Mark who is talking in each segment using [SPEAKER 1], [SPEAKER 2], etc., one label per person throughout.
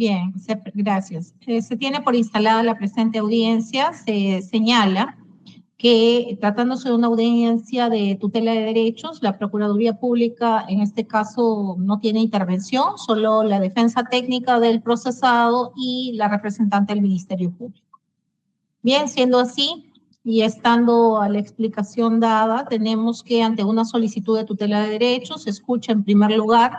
[SPEAKER 1] Bien, gracias. Se tiene por instalada la presente audiencia. Se señala que tratándose de una audiencia de tutela de derechos, la Procuraduría Pública en este caso no tiene intervención, solo la defensa técnica del procesado y la representante del Ministerio Público. Bien, siendo así y estando a la explicación dada, tenemos que ante una solicitud de tutela de derechos se escucha en primer lugar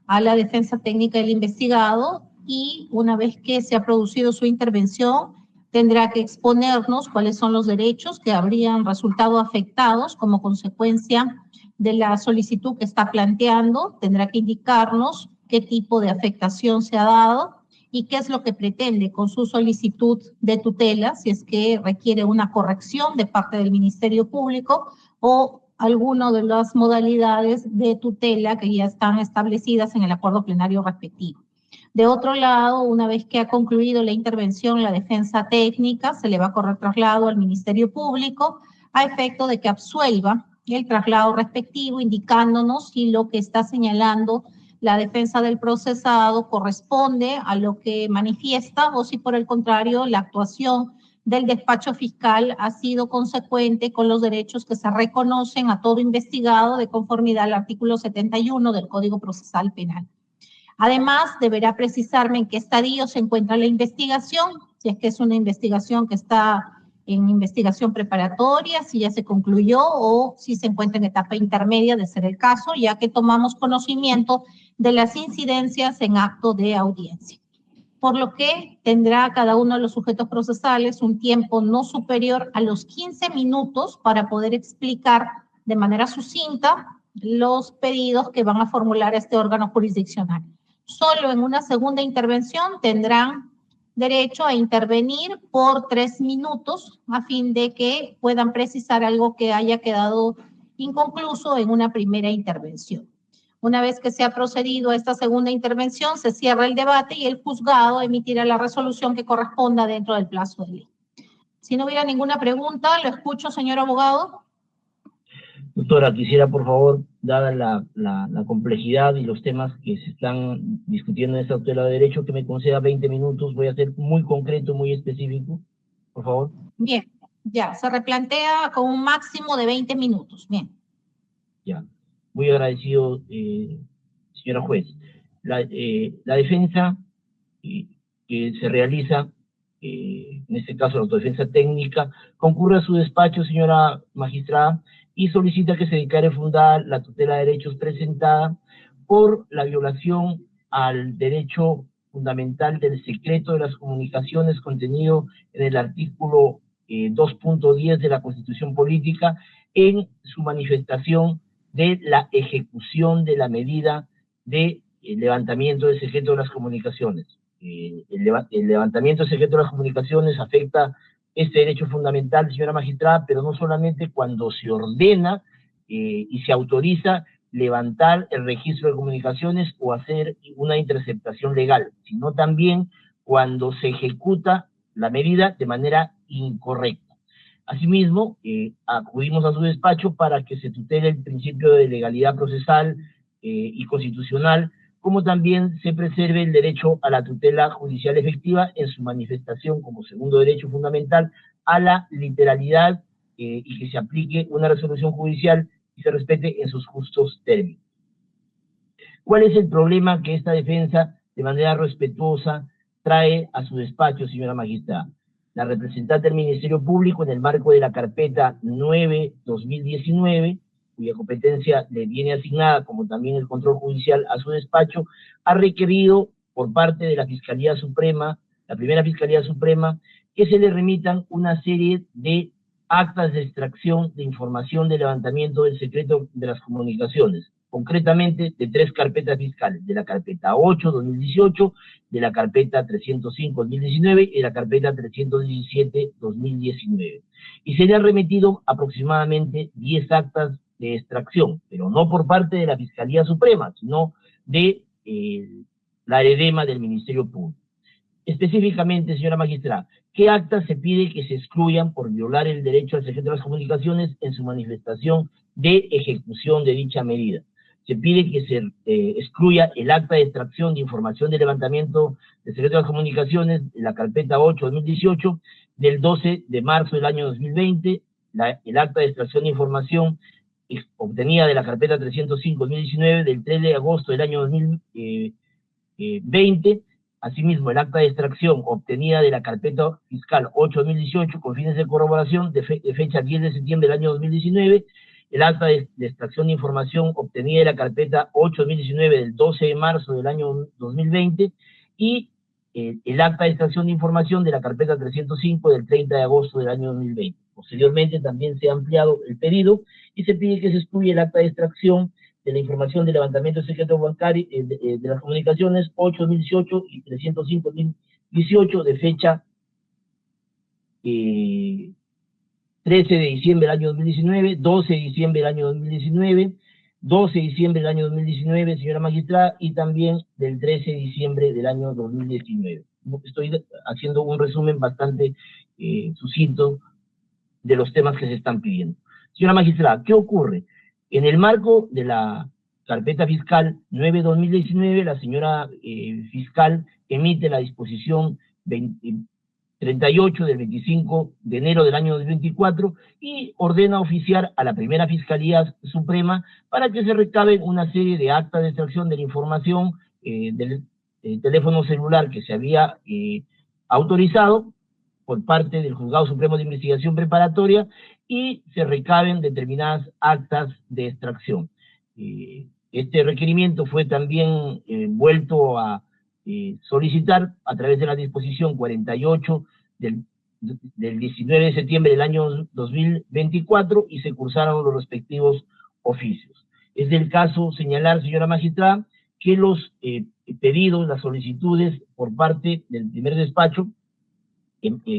[SPEAKER 1] a la defensa técnica del investigado y una vez que se ha producido su intervención, tendrá que exponernos cuáles son los derechos que habrían resultado afectados como consecuencia de la solicitud que está planteando, tendrá que indicarnos qué tipo de afectación se ha dado y qué es lo que pretende con su solicitud de tutela, si es que requiere una corrección de parte del Ministerio Público o alguna de las modalidades de tutela que ya están establecidas en el acuerdo plenario respectivo. De otro lado, una vez que ha concluido la intervención, la defensa técnica, se le va a correr traslado al Ministerio Público a efecto de que absuelva el traslado respectivo, indicándonos si lo que está señalando la defensa del procesado corresponde a lo que manifiesta o si por el contrario la actuación del despacho fiscal ha sido consecuente con los derechos que se reconocen a todo investigado de conformidad al artículo 71 del Código Procesal Penal. Además, deberá precisarme en qué estadio se encuentra la investigación, si es que es una investigación que está en investigación preparatoria, si ya se concluyó o si se encuentra en etapa intermedia, de ser el caso, ya que tomamos conocimiento de las incidencias en acto de audiencia. Por lo que tendrá cada uno de los sujetos procesales un tiempo no superior a los 15 minutos para poder explicar de manera sucinta los pedidos que van a formular este órgano jurisdiccional. Solo en una segunda intervención tendrán derecho a intervenir por 3 minutos a fin de que puedan precisar algo que haya quedado inconcluso en una primera intervención. Una vez que se ha procedido a esta segunda intervención, se cierra el debate y el juzgado emitirá la resolución que corresponda dentro del plazo de ley. Si no hubiera ninguna pregunta, lo escucho, señor abogado.
[SPEAKER 2] Doctora, quisiera, por favor, dada la complejidad y los temas que se están discutiendo en esta tutela de derecho, que me conceda 20 minutos. Voy a ser muy concreto, muy específico, por favor.
[SPEAKER 1] Bien, ya, se replantea con un máximo de 20 minutos. Bien.
[SPEAKER 2] Ya, muy agradecido, señora juez. La defensa que se realiza, en este caso la autodefensa técnica, concurre a su despacho, señora magistrada, y solicita que se declare fundada la tutela de derechos presentada por la violación al derecho fundamental del secreto de las comunicaciones contenido en el artículo 2.10 de la Constitución Política en su manifestación de la ejecución de la medida de levantamiento del secreto de las comunicaciones. El levantamiento del secreto de las comunicaciones afecta este derecho fundamental, señora magistrada, pero no solamente cuando se ordena y se autoriza levantar el registro de comunicaciones o hacer una interceptación legal, sino también cuando se ejecuta la medida de manera incorrecta. Asimismo, acudimos a su despacho para que se tutele el principio de legalidad procesal y constitucional, como también se preserve el derecho a la tutela judicial efectiva en su manifestación como segundo derecho fundamental a la literalidad y que se aplique una resolución judicial y se respete en sus justos términos. ¿Cuál es el problema que esta defensa, de manera respetuosa, trae a su despacho, señora magistrada? La representante del Ministerio Público, en el marco de la carpeta 9-2019, cuya competencia le viene asignada, como también el control judicial a su despacho, ha requerido por parte de la Fiscalía Suprema, la primera Fiscalía Suprema, que se le remitan una serie de actas de extracción de información de levantamiento del secreto de las comunicaciones, concretamente de 3 carpetas fiscales, de la carpeta 8-2018, de la carpeta 305-2019 y de la carpeta 317-2019. Y se le han remitido aproximadamente 10 actas de extracción, pero no por parte de la Fiscalía Suprema, sino de la EDEMA del Ministerio Público. Específicamente, señora magistrada, ¿qué actas se pide que se excluyan por violar el derecho al secreto de las comunicaciones en su manifestación de ejecución de dicha medida? se pide que se excluya el acta de extracción de información de levantamiento de secreto de las comunicaciones, la carpeta 8-2018, del 12 de marzo del año 2020, el acta de extracción de información obtenida de la carpeta 305-2019, del 3 de agosto del año 2020, asimismo el acta de extracción obtenida de la carpeta fiscal 8-2018 con fines de corroboración de fecha 10 de septiembre del año 2019, el acta de extracción de información obtenida de la carpeta 8-2019 del 12 de marzo del año 2020 y el acta de extracción de información de la carpeta 305 del 30 de agosto del año 2020. Posteriormente también se ha ampliado el pedido y se pide que se estudie el acta de extracción de la información de levantamiento de secreto bancario de las comunicaciones 8-2018 y 305-2018 de fecha 13 de diciembre del año 2019, 12 de diciembre del año 2019, 12 de diciembre del año 2019, señora magistrada, y también del 13 de diciembre del año 2019. Estoy haciendo un resumen bastante sucinto de los temas que se están pidiendo. Señora magistrada, ¿qué ocurre? En el marco de la carpeta fiscal 9-2019, la señora fiscal emite la disposición 38 del 25 de enero del año 2024 y ordena oficiar a la primera Fiscalía Suprema para que se recaben una serie de actas de extracción de la información del teléfono celular que se había autorizado por parte del Juzgado Supremo de Investigación Preparatoria y se recaben determinadas actas de extracción. Este requerimiento fue también vuelto a solicitar a través de la disposición 48 del 19 de septiembre del año 2024 y se cursaron los respectivos oficios. Es del caso señalar, señora magistrada, que los pedidos, las solicitudes por parte del primer despacho,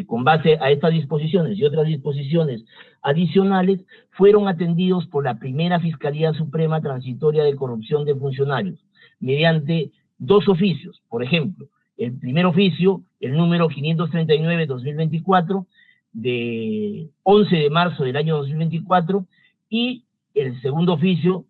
[SPEAKER 2] con base a estas disposiciones y otras disposiciones adicionales, fueron atendidos por la primera Fiscalía Suprema Transitoria de Corrupción de Funcionarios, mediante dos oficios. Por ejemplo, el primer oficio, el número 539-2024, de 11 de marzo del año 2024, y el segundo oficio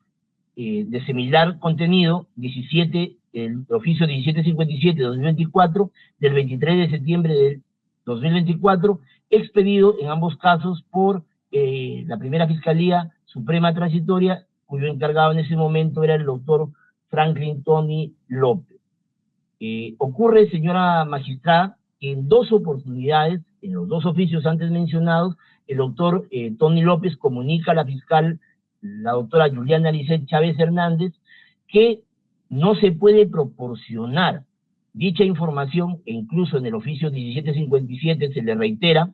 [SPEAKER 2] de similar contenido, el oficio 1757-2024, del 23 de septiembre del 2024, expedido en ambos casos por la primera Fiscalía Suprema Transitoria, cuyo encargado en ese momento era el doctor Franklin Tony López. Ocurre, señora magistrada, que en dos oportunidades, en los dos oficios antes mencionados, el doctor Tony López comunica a la fiscal, la doctora Juliana Lisset Chávez Hernández, que no se puede proporcionar dicha información, e incluso en el oficio 1757 se le reitera,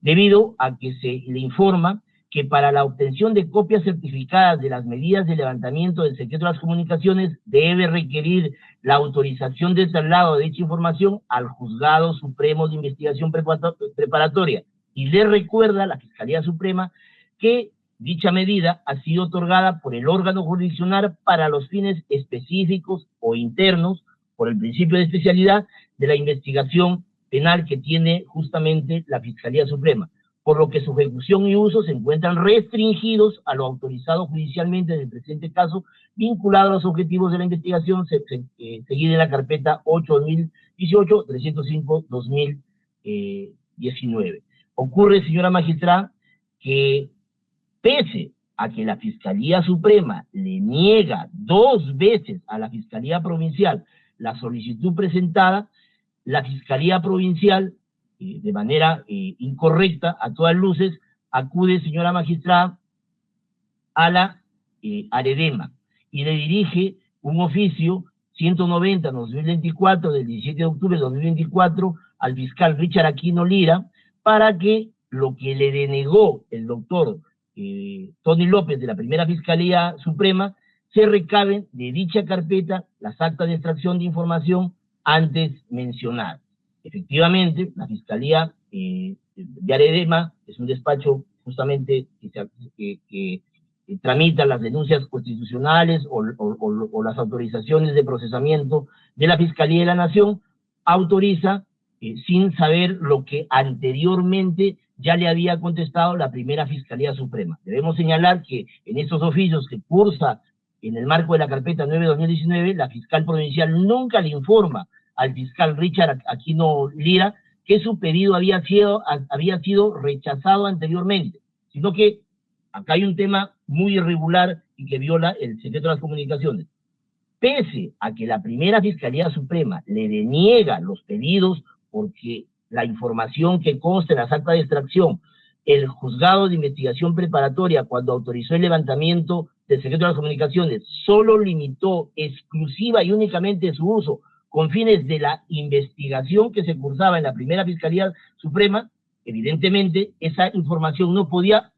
[SPEAKER 2] debido a que se le informa que para la obtención de copias certificadas de las medidas de levantamiento del secreto de las comunicaciones debe requerir la autorización de traslado de dicha información al Juzgado Supremo de Investigación Preparatoria. Y le recuerda a la Fiscalía Suprema que dicha medida ha sido otorgada por el órgano jurisdiccional para los fines específicos o internos, por el principio de especialidad de la investigación penal que tiene justamente la Fiscalía Suprema, por lo que su ejecución y uso se encuentran restringidos a lo autorizado judicialmente en el presente caso, vinculado a los objetivos de la investigación seguida en la carpeta 8-2018, 305-2019. Ocurre, señora magistrada, que pese a que la Fiscalía Suprema le niega 2 veces a la Fiscalía Provincial la solicitud presentada, la Fiscalía Provincial, de manera incorrecta, a todas luces, acude, señora magistrada, a la Aredema y le dirige un oficio 190-2024 del 17 de octubre de 2024 al fiscal Richard Aquino Lira para que lo que le denegó el doctor Tony López de la primera Fiscalía Suprema se recaben de dicha carpeta las actas de extracción de información antes mencionadas. Efectivamente, la Fiscalía de Aredema es un despacho justamente que tramita las denuncias constitucionales o las autorizaciones de procesamiento de la Fiscalía de la Nación, autoriza sin saber lo que anteriormente ya le había contestado la primera Fiscalía Suprema. Debemos señalar que en estos oficios que cursa en el marco de la carpeta 9/2019, la fiscal provincial nunca le informa al fiscal Richard Aquino Lira que su pedido había sido rechazado anteriormente, sino que acá hay un tema muy irregular y que viola el secreto de las comunicaciones. Pese a que la primera Fiscalía Suprema le deniega los pedidos porque la información que consta en las actas de extracción, el juzgado de investigación preparatoria, cuando autorizó el levantamiento del secreto de las comunicaciones, solo limitó exclusiva y únicamente su uso con fines de la investigación que se cursaba en la primera Fiscalía Suprema, evidentemente esa información no podía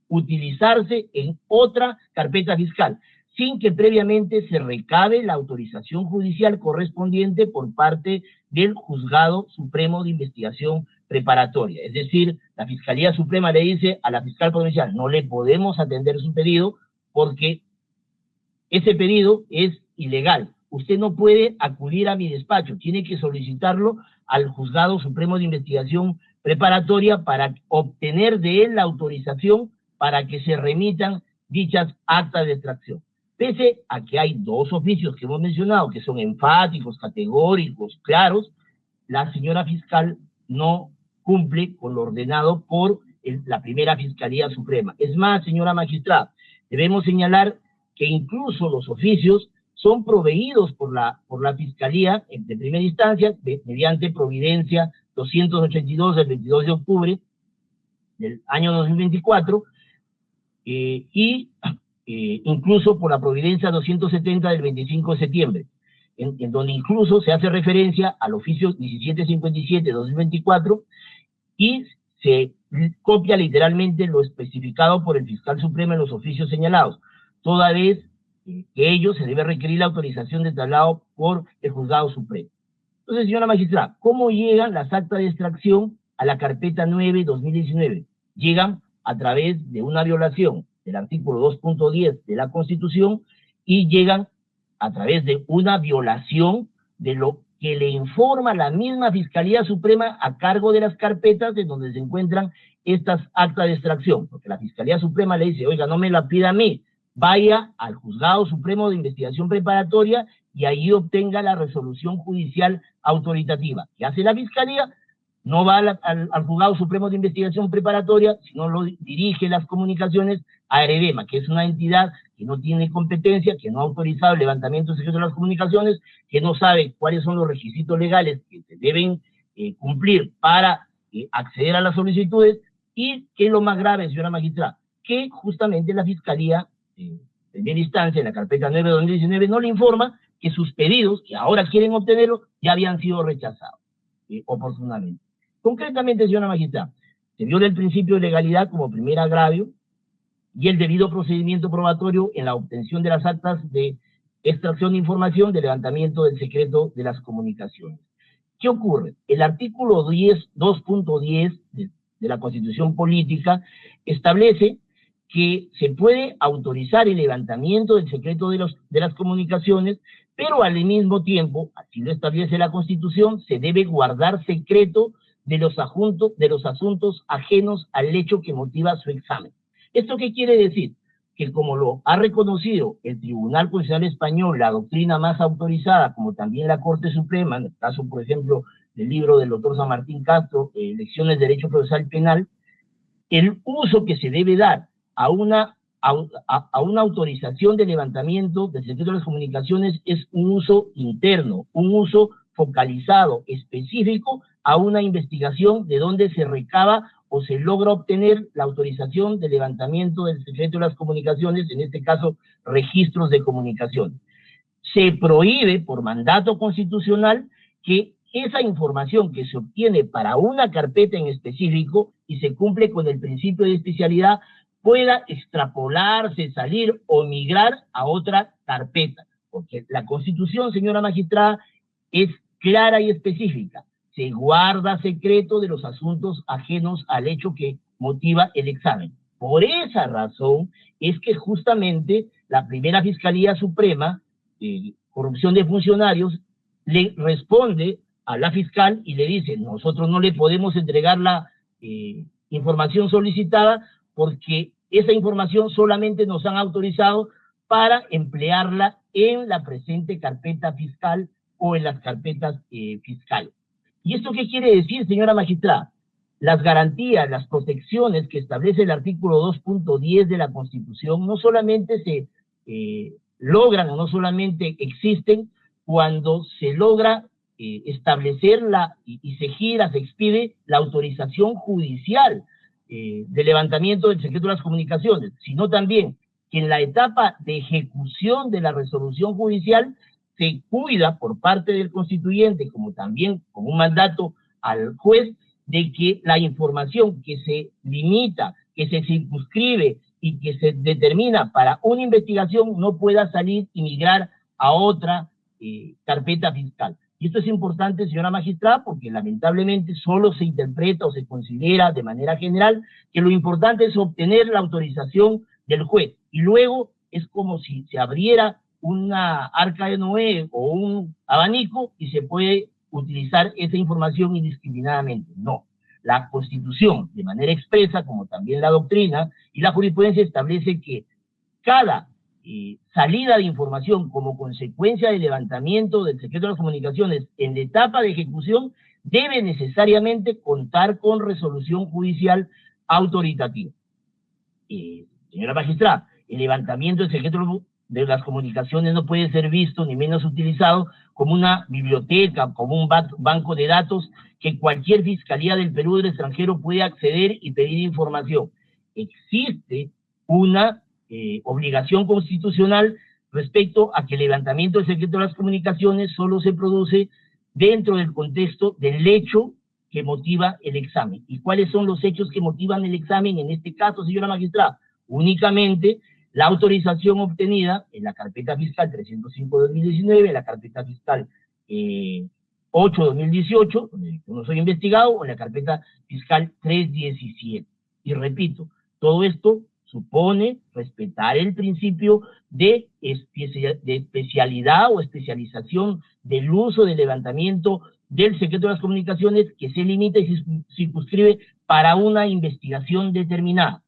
[SPEAKER 2] utilizarse en otra carpeta fiscal, sin que previamente se recabe la autorización judicial correspondiente por parte del Juzgado Supremo de Investigación Preparatoria. Es decir, la Fiscalía Suprema le dice a la fiscal provincial, no le podemos atender su pedido porque ese pedido es ilegal. Usted no puede acudir a mi despacho, tiene que solicitarlo al Juzgado Supremo de Investigación Preparatoria para obtener de él la autorización para que se remitan dichas actas de extracción. Pese a que hay dos oficios que hemos mencionado, que son enfáticos, categóricos, claros, la señora fiscal no cumple con lo ordenado por la primera Fiscalía Suprema. Es más, señora magistrada, debemos señalar que incluso los oficios son proveídos por la Fiscalía de primera instancia mediante providencia 282 del 22 de octubre del año 2024 incluso por la providencia 270 del 25 de septiembre, en donde incluso se hace referencia al oficio 1757 de 2024 y se copia literalmente lo especificado por el fiscal supremo en los oficios señalados, toda vez que ello se debe requerir la autorización de traslado por el juzgado supremo. Entonces, señora magistrada, ¿cómo llegan las actas de extracción a la carpeta 9/2019? Llegan a través de una violación del artículo 2.10 de la Constitución y llegan a través de una violación de lo que le informa la misma Fiscalía Suprema a cargo de las carpetas en donde se encuentran estas actas de extracción, porque la Fiscalía Suprema le dice, oiga, no me la pida a mí, vaya al Juzgado Supremo de Investigación Preparatoria y ahí obtenga la resolución judicial autoritativa. ¿Qué hace la Fiscalía? No va al Juzgado Supremo de Investigación Preparatoria, sino lo dirige las comunicaciones a EREDEMA, que es una entidad que no tiene competencia, que no ha autorizado el levantamiento secreto de las comunicaciones, que no sabe cuáles son los requisitos legales que se deben cumplir para acceder a las solicitudes, y que es lo más grave, señora magistrada, que justamente la Fiscalía, en primera instancia, en la carpeta 9/2019, no le informa que sus pedidos, que ahora quieren obtenerlo, ya habían sido rechazados oportunamente. Concretamente, señora magistrada, se viola el principio de legalidad como primer agravio y el debido procedimiento probatorio en la obtención de las actas de extracción de información de levantamiento del secreto de las comunicaciones. ¿Qué ocurre? El artículo 2.10 de la Constitución Política establece que se puede autorizar el levantamiento del secreto de las comunicaciones, pero al mismo tiempo, así lo establece la Constitución, se debe guardar secreto de los asuntos ajenos al hecho que motiva su examen. ¿Esto qué quiere decir? Que como lo ha reconocido el Tribunal Constitucional Español, la doctrina más autorizada, como también la Corte Suprema, en el caso, por ejemplo, del libro del doctor San Martín Castro, Lecciones de Derecho Procesal Penal, el uso que se debe dar a una autorización de levantamiento del secreto de las comunicaciones es un uso interno, un uso focalizado, específico, a una investigación de donde se recaba o se logra obtener la autorización de levantamiento del secreto de las comunicaciones, en este caso, registros de comunicación. Se prohíbe por mandato constitucional que esa información que se obtiene para una carpeta en específico y se cumple con el principio de especialidad pueda extrapolarse, salir o migrar a otra carpeta. Porque la Constitución, señora magistrada, es clara y específica. Se guarda secreto de los asuntos ajenos al hecho que motiva el examen. Por esa razón es que justamente la primera Fiscalía Suprema, corrupción de funcionarios, le responde a la fiscal y le dice, nosotros no le podemos entregar la información solicitada porque esa información solamente nos han autorizado para emplearla en la presente carpeta fiscal o en las carpetas fiscales. ¿Y esto qué quiere decir, señora magistrada? Las garantías, las protecciones que establece el artículo 2.10 de la Constitución no solamente se logran o no solamente existen cuando se logra establecerla y se gira, se expide la autorización judicial de levantamiento del secreto de las comunicaciones, sino también que en la etapa de ejecución de la resolución judicial se cuida por parte del constituyente, como también con un mandato al juez, de que la información que se limita, que se circunscribe y que se determina para una investigación no pueda salir y migrar a otra carpeta fiscal. Y esto es importante, señora magistrada, porque lamentablemente solo se interpreta o se considera de manera general que lo importante es obtener la autorización del juez. Y luego es como si se abriera una arca de Noé o un abanico y se puede utilizar esa información indiscriminadamente. No. La Constitución, de manera expresa, como también la doctrina y la jurisprudencia, establece que cada salida de información como consecuencia del levantamiento del secreto de las comunicaciones en la etapa de ejecución debe necesariamente contar con resolución judicial autoritativa. Señora magistrada, el levantamiento del secreto de las comunicaciones no puede ser visto ni menos utilizado como una biblioteca, como un banco de datos que cualquier fiscalía del Perú o del extranjero puede acceder y pedir información. Existe una obligación constitucional respecto a que el levantamiento del secreto de las comunicaciones solo se produce dentro del contexto del hecho que motiva el examen. ¿Y cuáles son los hechos que motivan el examen en este caso, señora magistrada? Únicamente la autorización obtenida en la carpeta fiscal 305-2019, en la carpeta fiscal 8-2018, donde yo no soy investigado, o en la carpeta fiscal 317. Y repito, todo esto supone respetar el principio de especialidad o especialización del uso del levantamiento del secreto de las comunicaciones que se limita y se circunscribe para una investigación determinada.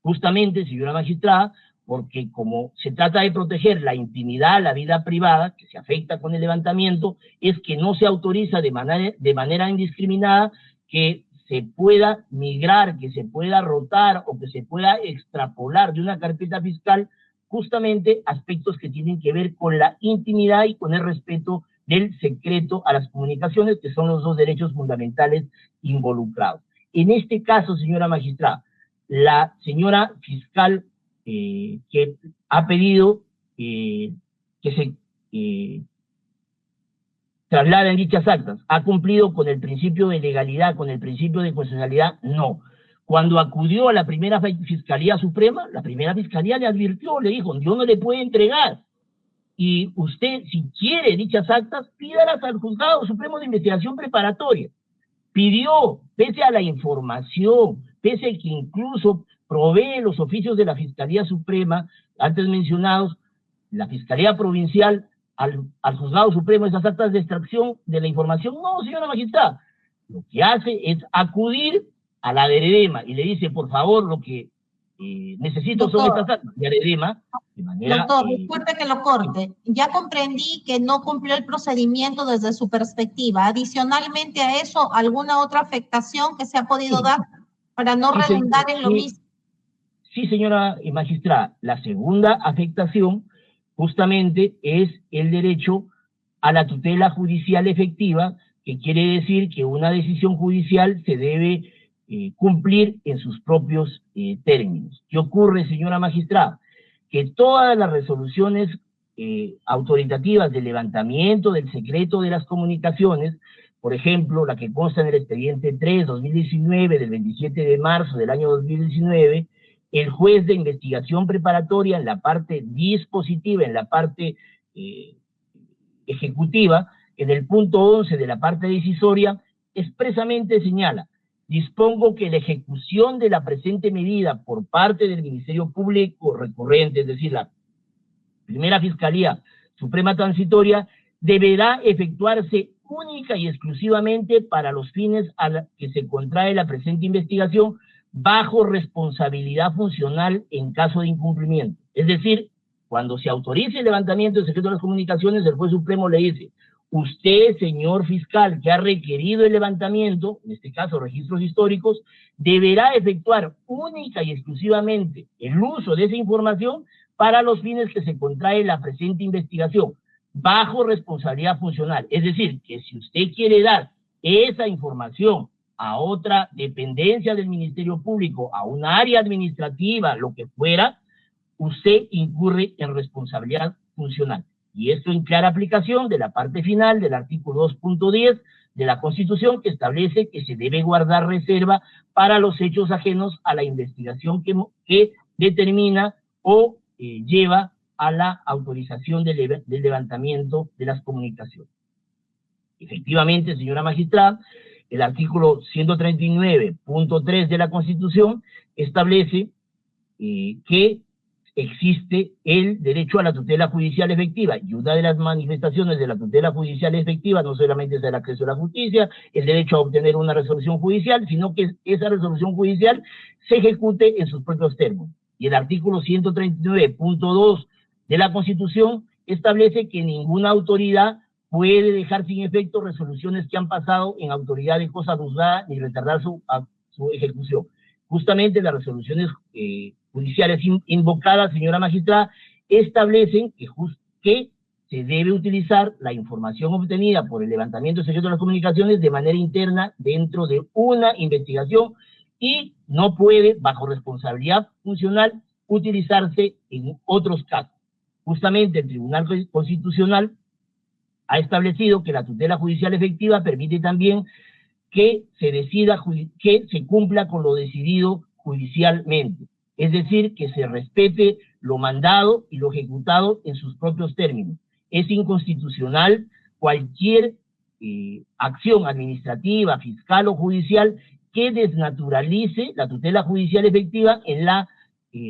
[SPEAKER 2] Justamente, señora magistrada, porque como se trata de proteger la intimidad, la vida privada, que se afecta con el levantamiento, es que no se autoriza de manera indiscriminada que se pueda migrar, que se pueda rotar o que se pueda extrapolar de una carpeta fiscal justamente aspectos que tienen que ver con la intimidad y con el respeto del secreto a las comunicaciones, que son los dos derechos fundamentales involucrados. En este caso, señora magistrada, la señora fiscal que ha pedido que se trasladen dichas actas, ¿ha cumplido con el principio de legalidad, con el principio de constitucionalidad? No. Cuando acudió a la primera Fiscalía Suprema, la primera Fiscalía le advirtió, le dijo, yo no le puedo entregar. Y usted, si quiere dichas actas, pídalas al Juzgado Supremo de Investigación Preparatoria. Pidió, pese a la información, pese a que incluso provee los oficios de la Fiscalía Suprema, antes mencionados, la Fiscalía Provincial, al Juzgado Supremo, esas actas de extracción de la información. No, señora magistrada, lo que hace es acudir a la de Heredema y le dice, por favor, lo que necesito son estas actas. Y Heredema, de manera...
[SPEAKER 1] Doctor, recuerde que lo corte. Ya comprendí que no cumplió el procedimiento desde su perspectiva. Adicionalmente a eso, ¿alguna otra afectación que se ha podido dar para no redundar en lo mismo?
[SPEAKER 2] Sí, señora magistrada, la segunda afectación justamente es el derecho a la tutela judicial efectiva, que quiere decir que una decisión judicial se debe cumplir en sus propios términos. ¿Qué ocurre, señora magistrada? Que todas las resoluciones autoritativas de levantamiento del secreto de las comunicaciones, por ejemplo, la que consta en el expediente 3-2019 del 27 de marzo del año 2019, el juez de investigación preparatoria en la parte dispositiva, en la parte ejecutiva, en el punto 11 de la parte decisoria, expresamente señala: dispongo que la ejecución de la presente medida por parte del Ministerio Público recurrente, es decir, la primera Fiscalía Suprema Transitoria, deberá efectuarse única y exclusivamente para los fines a la que se contrae la presente investigación, bajo responsabilidad funcional en caso de incumplimiento. Es decir, Cuando se autorice el levantamiento del secreto de las comunicaciones, el juez supremo le dice: usted, señor fiscal, que ha requerido el levantamiento, en este caso registros históricos, deberá efectuar única y exclusivamente el uso de esa información para los fines que se contrae la presente investigación, bajo responsabilidad funcional. Es decir, que si usted quiere dar esa información a otra dependencia del Ministerio Público, a un área administrativa, lo que fuera, usted incurre en responsabilidad funcional. Y esto en clara aplicación de la parte final del artículo 2.10 de la Constitución, que establece que se debe guardar reserva para los hechos ajenos a la investigación que determina o lleva a la autorización del levantamiento de las comunicaciones. Efectivamente, señora magistrada, el artículo 139.3 de la Constitución establece que existe el derecho a la tutela judicial efectiva, y una de las manifestaciones de la tutela judicial efectiva no solamente es el acceso a la justicia, el derecho a obtener una resolución judicial, sino que esa resolución judicial se ejecute en sus propios términos. Y el artículo 139.2 de la Constitución establece que ninguna autoridad puede dejar sin efecto resoluciones que han pasado en autoridad de cosa juzgada ni retardar su ejecución. Justamente las resoluciones judiciales invocadas, señora magistrada, establecen que se debe utilizar la información obtenida por el levantamiento del secreto de las comunicaciones de manera interna dentro de una investigación y no puede, bajo responsabilidad funcional, utilizarse en otros casos. Justamente el Tribunal Constitucional ha establecido que la tutela judicial efectiva permite también que se decida, que se cumpla con lo decidido judicialmente. Es decir, que se respete lo mandado y lo ejecutado en sus propios términos. Es inconstitucional cualquier acción administrativa, fiscal o judicial que desnaturalice la tutela judicial efectiva en la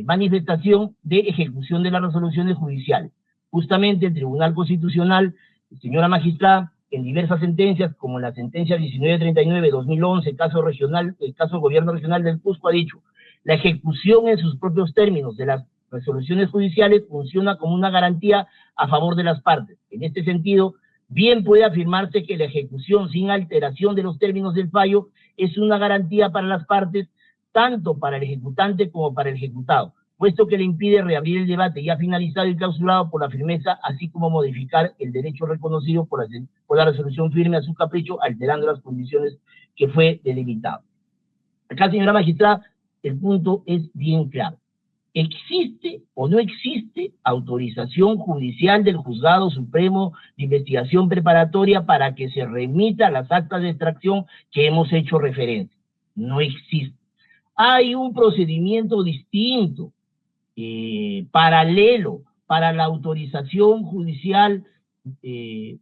[SPEAKER 2] manifestación de ejecución de las resoluciones judiciales. Justamente el Tribunal Constitucional, señora magistrada, en diversas sentencias, como la sentencia 1939-2011, el caso Gobierno Regional del Cusco, ha dicho: la ejecución en sus propios términos de las resoluciones judiciales funciona como una garantía a favor de las partes. En este sentido, bien puede afirmarse que la ejecución sin alteración de los términos del fallo es una garantía para las partes, tanto para el ejecutante como para el ejecutado, puesto que le impide reabrir el debate ya finalizado y clausurado por la firmeza, así como modificar el derecho reconocido por la resolución firme a su capricho, alterando las condiciones que fue delimitado. Acá, señora magistrada, el punto es bien claro. ¿Existe o no existe autorización judicial del Juzgado Supremo de Investigación Preparatoria para que se remita las actas de extracción que hemos hecho referencia? No existe. Hay un procedimiento distinto, paralelo, para la autorización judicial del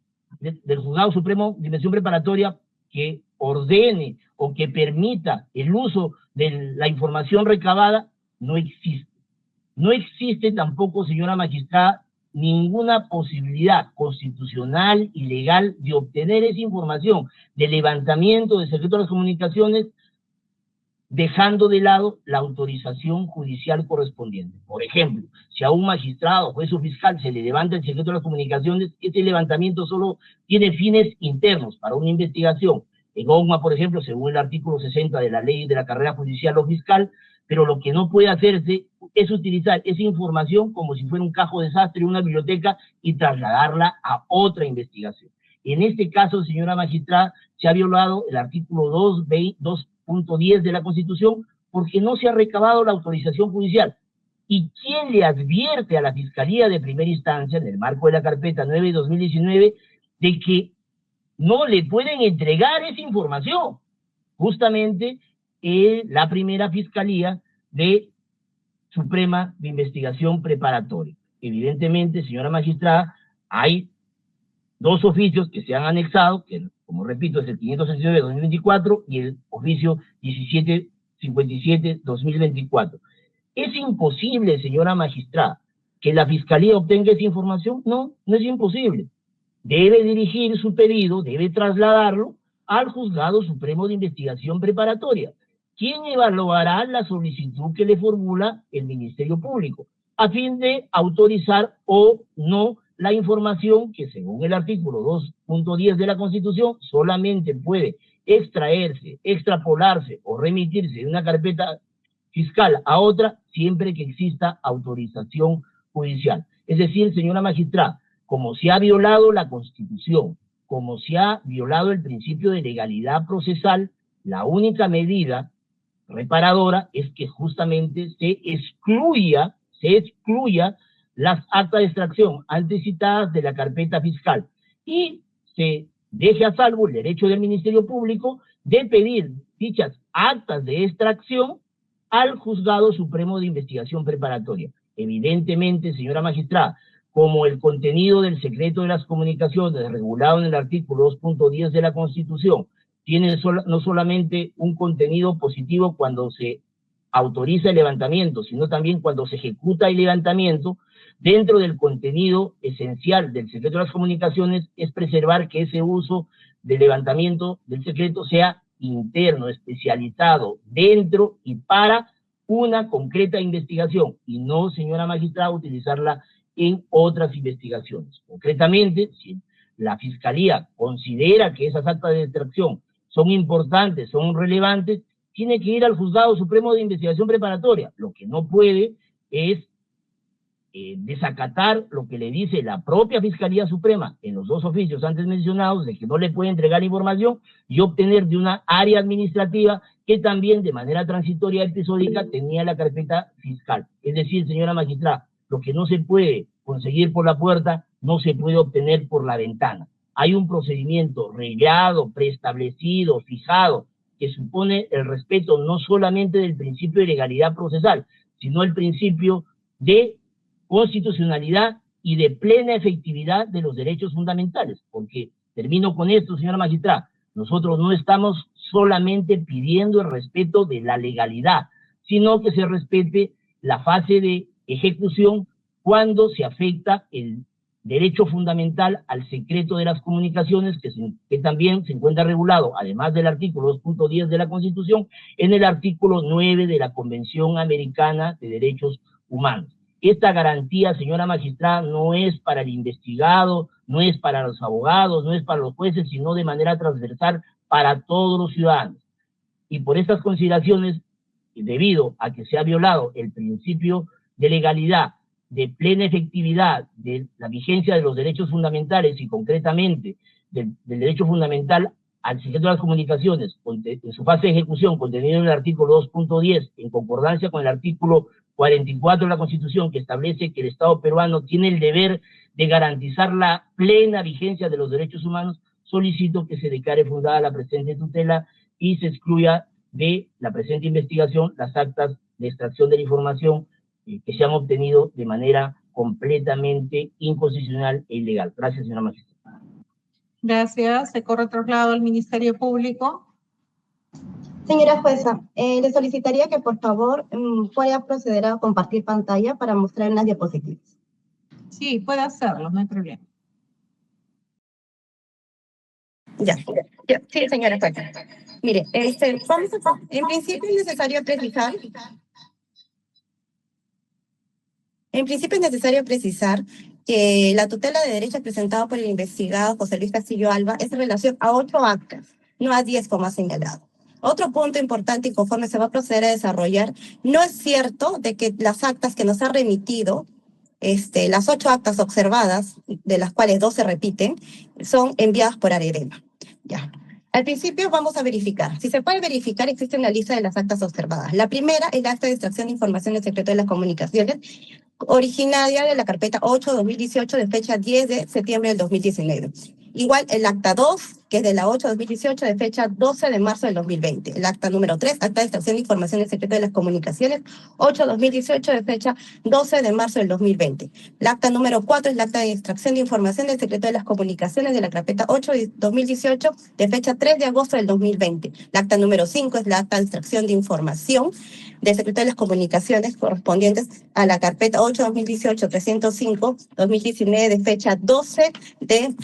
[SPEAKER 2] Juzgado Supremo de Investigación Preparatoria que ordene o que permita el uso de la información recabada. No existe. No existe tampoco, señora magistrada, ninguna posibilidad constitucional y legal de obtener esa información de levantamiento del secreto de las comunicaciones dejando de lado la autorización judicial correspondiente. Por ejemplo, si a un magistrado, juez o fiscal se le levanta el secreto de las comunicaciones, ese levantamiento solo tiene fines internos para una investigación. En OGMA, por ejemplo, según el artículo 60 de la ley de la carrera judicial o fiscal, pero lo que no puede hacerse es utilizar esa información como si fuera un cajo de sastre, una biblioteca, y trasladarla a otra investigación. En este caso, señora magistrada, se ha violado el artículo 2.10 de la Constitución porque no se ha recabado la autorización judicial. ¿Y quién le advierte a la Fiscalía de Primera Instancia, en el marco de la carpeta 9/2019, de que no le pueden entregar esa información? Justamente la primera Fiscalía de Suprema de Investigación Preparatoria. Evidentemente, señora magistrada, hay dos oficios que se han anexado, que, como repito, es el 569/2024 y el oficio 1757/2024. ¿Es imposible, señora magistrada, que la Fiscalía obtenga esa información? No, no es imposible. Debe dirigir su pedido, debe trasladarlo al Juzgado Supremo de Investigación Preparatoria, quien evaluará la solicitud que le formula el Ministerio Público. a fin de autorizar o no la información que, según el artículo 2.10 de la Constitución, solamente puede extraerse, extrapolarse o remitirse de una carpeta fiscal a otra siempre que exista autorización judicial. Es decir, señora magistrada, como se ha violado la Constitución, como se ha violado el principio de legalidad procesal, la única medida reparadora es que justamente se excluya las actas de extracción antes citadas de la carpeta fiscal y se deje a salvo el derecho del Ministerio Público de pedir dichas actas de extracción al Juzgado Supremo de Investigación Preparatoria. Evidentemente, señora magistrada, como el contenido del secreto de las comunicaciones regulado en el artículo 2.10 de la Constitución tiene no solamente un contenido positivo cuando se autoriza el levantamiento, sino también cuando se ejecuta el levantamiento, dentro del contenido esencial del secreto de las comunicaciones es preservar que ese uso del levantamiento del secreto sea interno, especializado, dentro y para una concreta investigación, y no, señora magistrada, utilizarla en otras investigaciones. Concretamente, si la Fiscalía considera que esas actas de extracción son importantes, son relevantes, tiene que ir al Juzgado Supremo de Investigación Preparatoria. Lo que no puede es desacatar lo que le dice la propia Fiscalía Suprema en los dos oficios antes mencionados, de que no le puede entregar información y obtener de una área administrativa que también de manera transitoria episódica tenía la carpeta fiscal. Es decir, señora magistrada, lo que no se puede conseguir por la puerta no se puede obtener por la ventana. Hay un procedimiento reglado, preestablecido, fijado, que supone el respeto no solamente del principio de legalidad procesal, sino el principio de constitucionalidad y de plena efectividad de los derechos fundamentales. Porque, termino con esto, señora magistrada, nosotros no estamos solamente pidiendo el respeto de la legalidad, sino que se respete la fase de ejecución cuando se afecta el derecho fundamental al secreto de las comunicaciones, que también se encuentra regulado, además del artículo 2.10 de la Constitución, en el artículo 9 de la Convención Americana de Derechos Humanos. Esta garantía, señora magistrada, no es para el investigado, no es para los abogados, no es para los jueces, sino de manera transversal para todos los ciudadanos. Y por estas consideraciones, debido a que se ha violado el principio de legalidad, de plena efectividad, de la vigencia de los derechos fundamentales y concretamente del derecho fundamental al secreto de las comunicaciones, en su fase de ejecución, contenido en el artículo 2.10, en concordancia con el artículo 44 de la Constitución, que establece que el Estado peruano tiene el deber de garantizar la plena vigencia de los derechos humanos, solicito que se declare fundada la presente tutela y se excluya de la presente investigación las actas de extracción de la información que se han obtenido de manera completamente inconstitucional e ilegal. Gracias, señora magistrada.
[SPEAKER 1] Gracias. Se corre traslado al Ministerio Público.
[SPEAKER 3] Señora jueza, le solicitaría que por favor pueda proceder a compartir pantalla para mostrar en las diapositivas.
[SPEAKER 1] Sí, puede hacerlo, no hay problema.
[SPEAKER 3] Ya. Sí, señora jueza. Mire, en principio es necesario precisar que la tutela de derechos presentada por el investigado José Luis Castillo Alba es en relación a 8 actas, no a 10 como ha señalado. Otro punto importante, y conforme se va a proceder a desarrollar, no es cierto de que las actas que nos ha remitido, las 8 actas observadas, de las cuales 2 se repiten, son enviadas por Arevena. Ya. Al principio vamos a verificar. Si se puede verificar, existe una lista de las actas observadas. La primera es el acta de extracción de información del secreto de las comunicaciones, originaria de la carpeta 8-2018 de fecha 10 de septiembre del 2019. Igual el acta 2, que es de la 8-2018 de fecha 12 de marzo del 2020. El acta número 3, acta de extracción de información del secreto de las comunicaciones, 8-2018 de fecha 12 de marzo del 2020. El acta número 4 es la acta de extracción de información del secreto de las comunicaciones de la carpeta 8-2018 de fecha 3 de agosto del 2020. El acta número 5 es la acta de extracción de información del secreto de las comunicaciones correspondientes a la carpeta 8-2018-305-2019 de fecha 12 de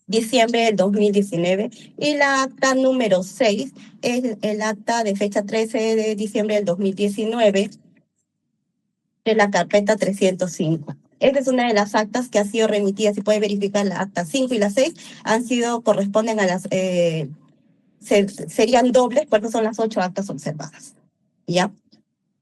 [SPEAKER 3] diciembre del 2019, y la acta número 6 es el acta de fecha 13 de diciembre del 2019 de la carpeta 305. Esta es una de las actas que ha sido remitida, si puede verificar la acta 5 y la 6, corresponden a las, serían dobles, porque son las 8 actas observadas. ¿Ya?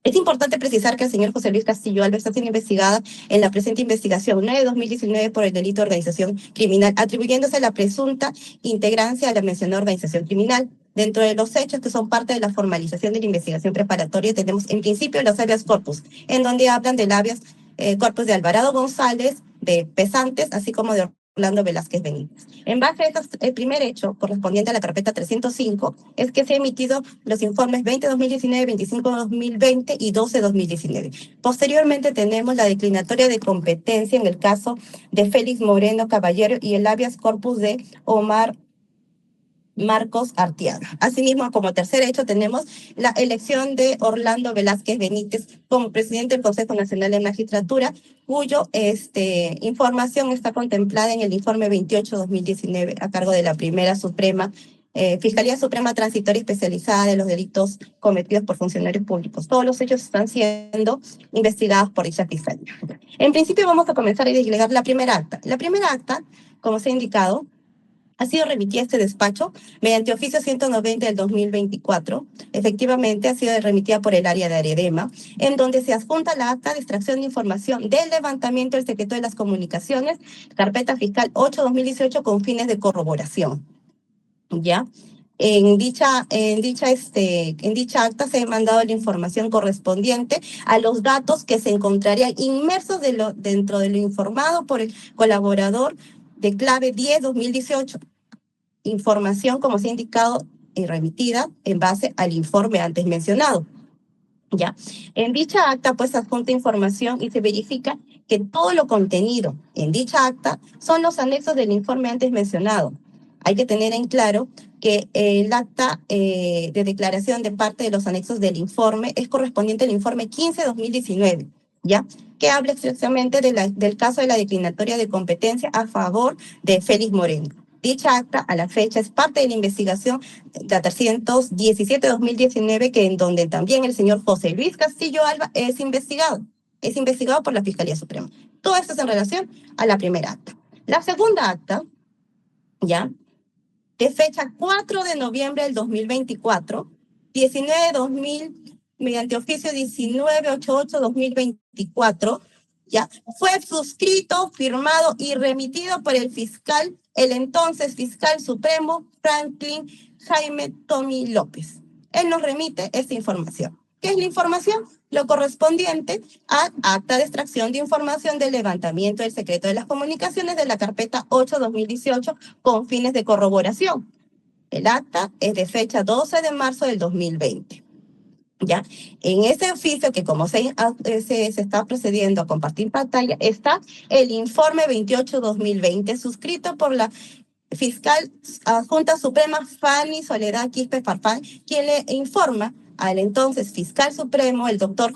[SPEAKER 3] Es importante precisar que el señor José Luis Castillo Alba está siendo investigada en la presente investigación 9/2019 por el delito de organización criminal, atribuyéndose la presunta integrancia a la mencionada organización criminal. Dentro de los hechos que son parte de la formalización de la investigación preparatoria, tenemos en principio los habeas corpus, en donde hablan del habeas corpus de Alvarado González, de Pesantes, así como de Orlando Velázquez Benítez. En base a el primer hecho, correspondiente a la carpeta 305, es que se han emitido los informes 20/2019, 25/2020 y 12/2019. Posteriormente tenemos la declinatoria de competencia en el caso de Félix Moreno Caballero y el habeas corpus de Omar Marcos Artiaga. Asimismo, como tercer hecho, tenemos la elección de Orlando Velázquez Benítez como presidente del Consejo Nacional de Magistratura, cuyo información está contemplada en el informe 28/2019 a cargo de la Primera Suprema, Fiscalía Suprema Transitoria Especializada de los Delitos Cometidos por Funcionarios Públicos. Todos los hechos están siendo investigados por dicha fiscalía. En principio vamos a comenzar a desplegar la primera acta. La primera acta, como se ha indicado, ha sido remitida a este despacho mediante oficio 190 del 2024. Efectivamente, ha sido remitida por el área de Aredema, en donde se adjunta la acta de extracción de información del levantamiento del secreto de las comunicaciones, carpeta fiscal 8/2018 con fines de corroboración. ¿Ya? En dicha acta se ha mandado la información correspondiente a los datos que se encontrarían inmersos dentro de lo informado por el colaborador de clave 10/2018. Información, como se ha indicado, y remitida en base al informe antes mencionado. ¿Ya? En dicha acta, pues, adjunta información y se verifica que todo lo contenido en dicha acta son los anexos del informe antes mencionado. Hay que tener en claro que el acta de declaración de parte de los anexos del informe es correspondiente al informe 15/2019, ¿ya? Que habla expresamente del caso de la declinatoria de competencia a favor de Félix Moreno. Dicha acta a la fecha es parte de la investigación de 317/2019, en donde también el señor José Luis Castillo Alba es investigado por la Fiscalía Suprema. Todo esto es en relación a la primera acta. La segunda acta, ¿ya?, de fecha 4 de noviembre del 2024, 19/2000, mediante oficio 1988/2024, ¿ya?, fue suscrito, firmado y remitido por el entonces fiscal supremo Franklin Jaime Tommy López. Él nos remite esta información. ¿Qué es la información? Lo correspondiente al acta de extracción de información del levantamiento del secreto de las comunicaciones de la carpeta 8/2018 con fines de corroboración. El acta es de fecha 12 de marzo del 2020. ¿Ya? En ese oficio, que como se está procediendo a compartir pantalla, está el informe 28/2020, suscrito por la fiscal adjunta suprema Fanny Soledad Quispe Farfán, quien le informa al entonces fiscal supremo, el doctor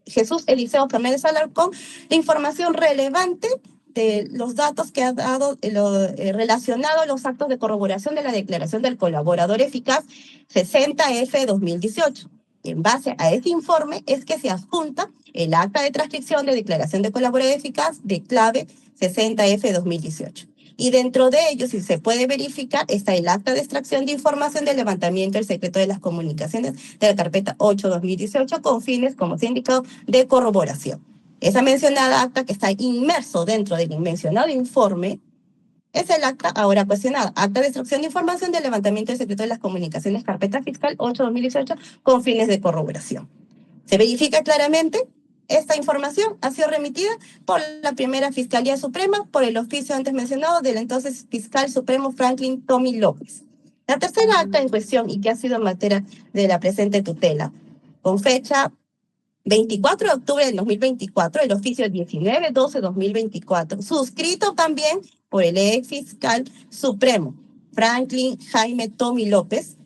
[SPEAKER 3] Jesús Eliseo Fernández Alarcón, la información relevante de los datos que ha dado relacionado a los actos de corroboración de la declaración del colaborador eficaz 60/2018. En base a este informe es que se adjunta el acta de transcripción de declaración de colaborador eficaz de clave 60/2018. Y dentro de ello, si se puede verificar, está el acta de extracción de información del levantamiento del secreto de las comunicaciones de la carpeta 8/2018 con fines, como se ha indicado, de corroboración. Esa mencionada acta, que está inmerso dentro del mencionado informe, es el acta ahora cuestionada. Acta de extracción de información del levantamiento del secreto de las comunicaciones, carpeta fiscal 8/2018 con fines de corroboración. Se verifica claramente. Esta información ha sido remitida por la primera Fiscalía Suprema por el oficio antes mencionado del entonces fiscal supremo Franklin Tommy López. La tercera acta en cuestión, y que ha sido materia de la presente tutela, con fecha 24 de octubre del 2024, el oficio 19/12/2024, suscrito también por el ex fiscal supremo Franklin Jaime Tommy López,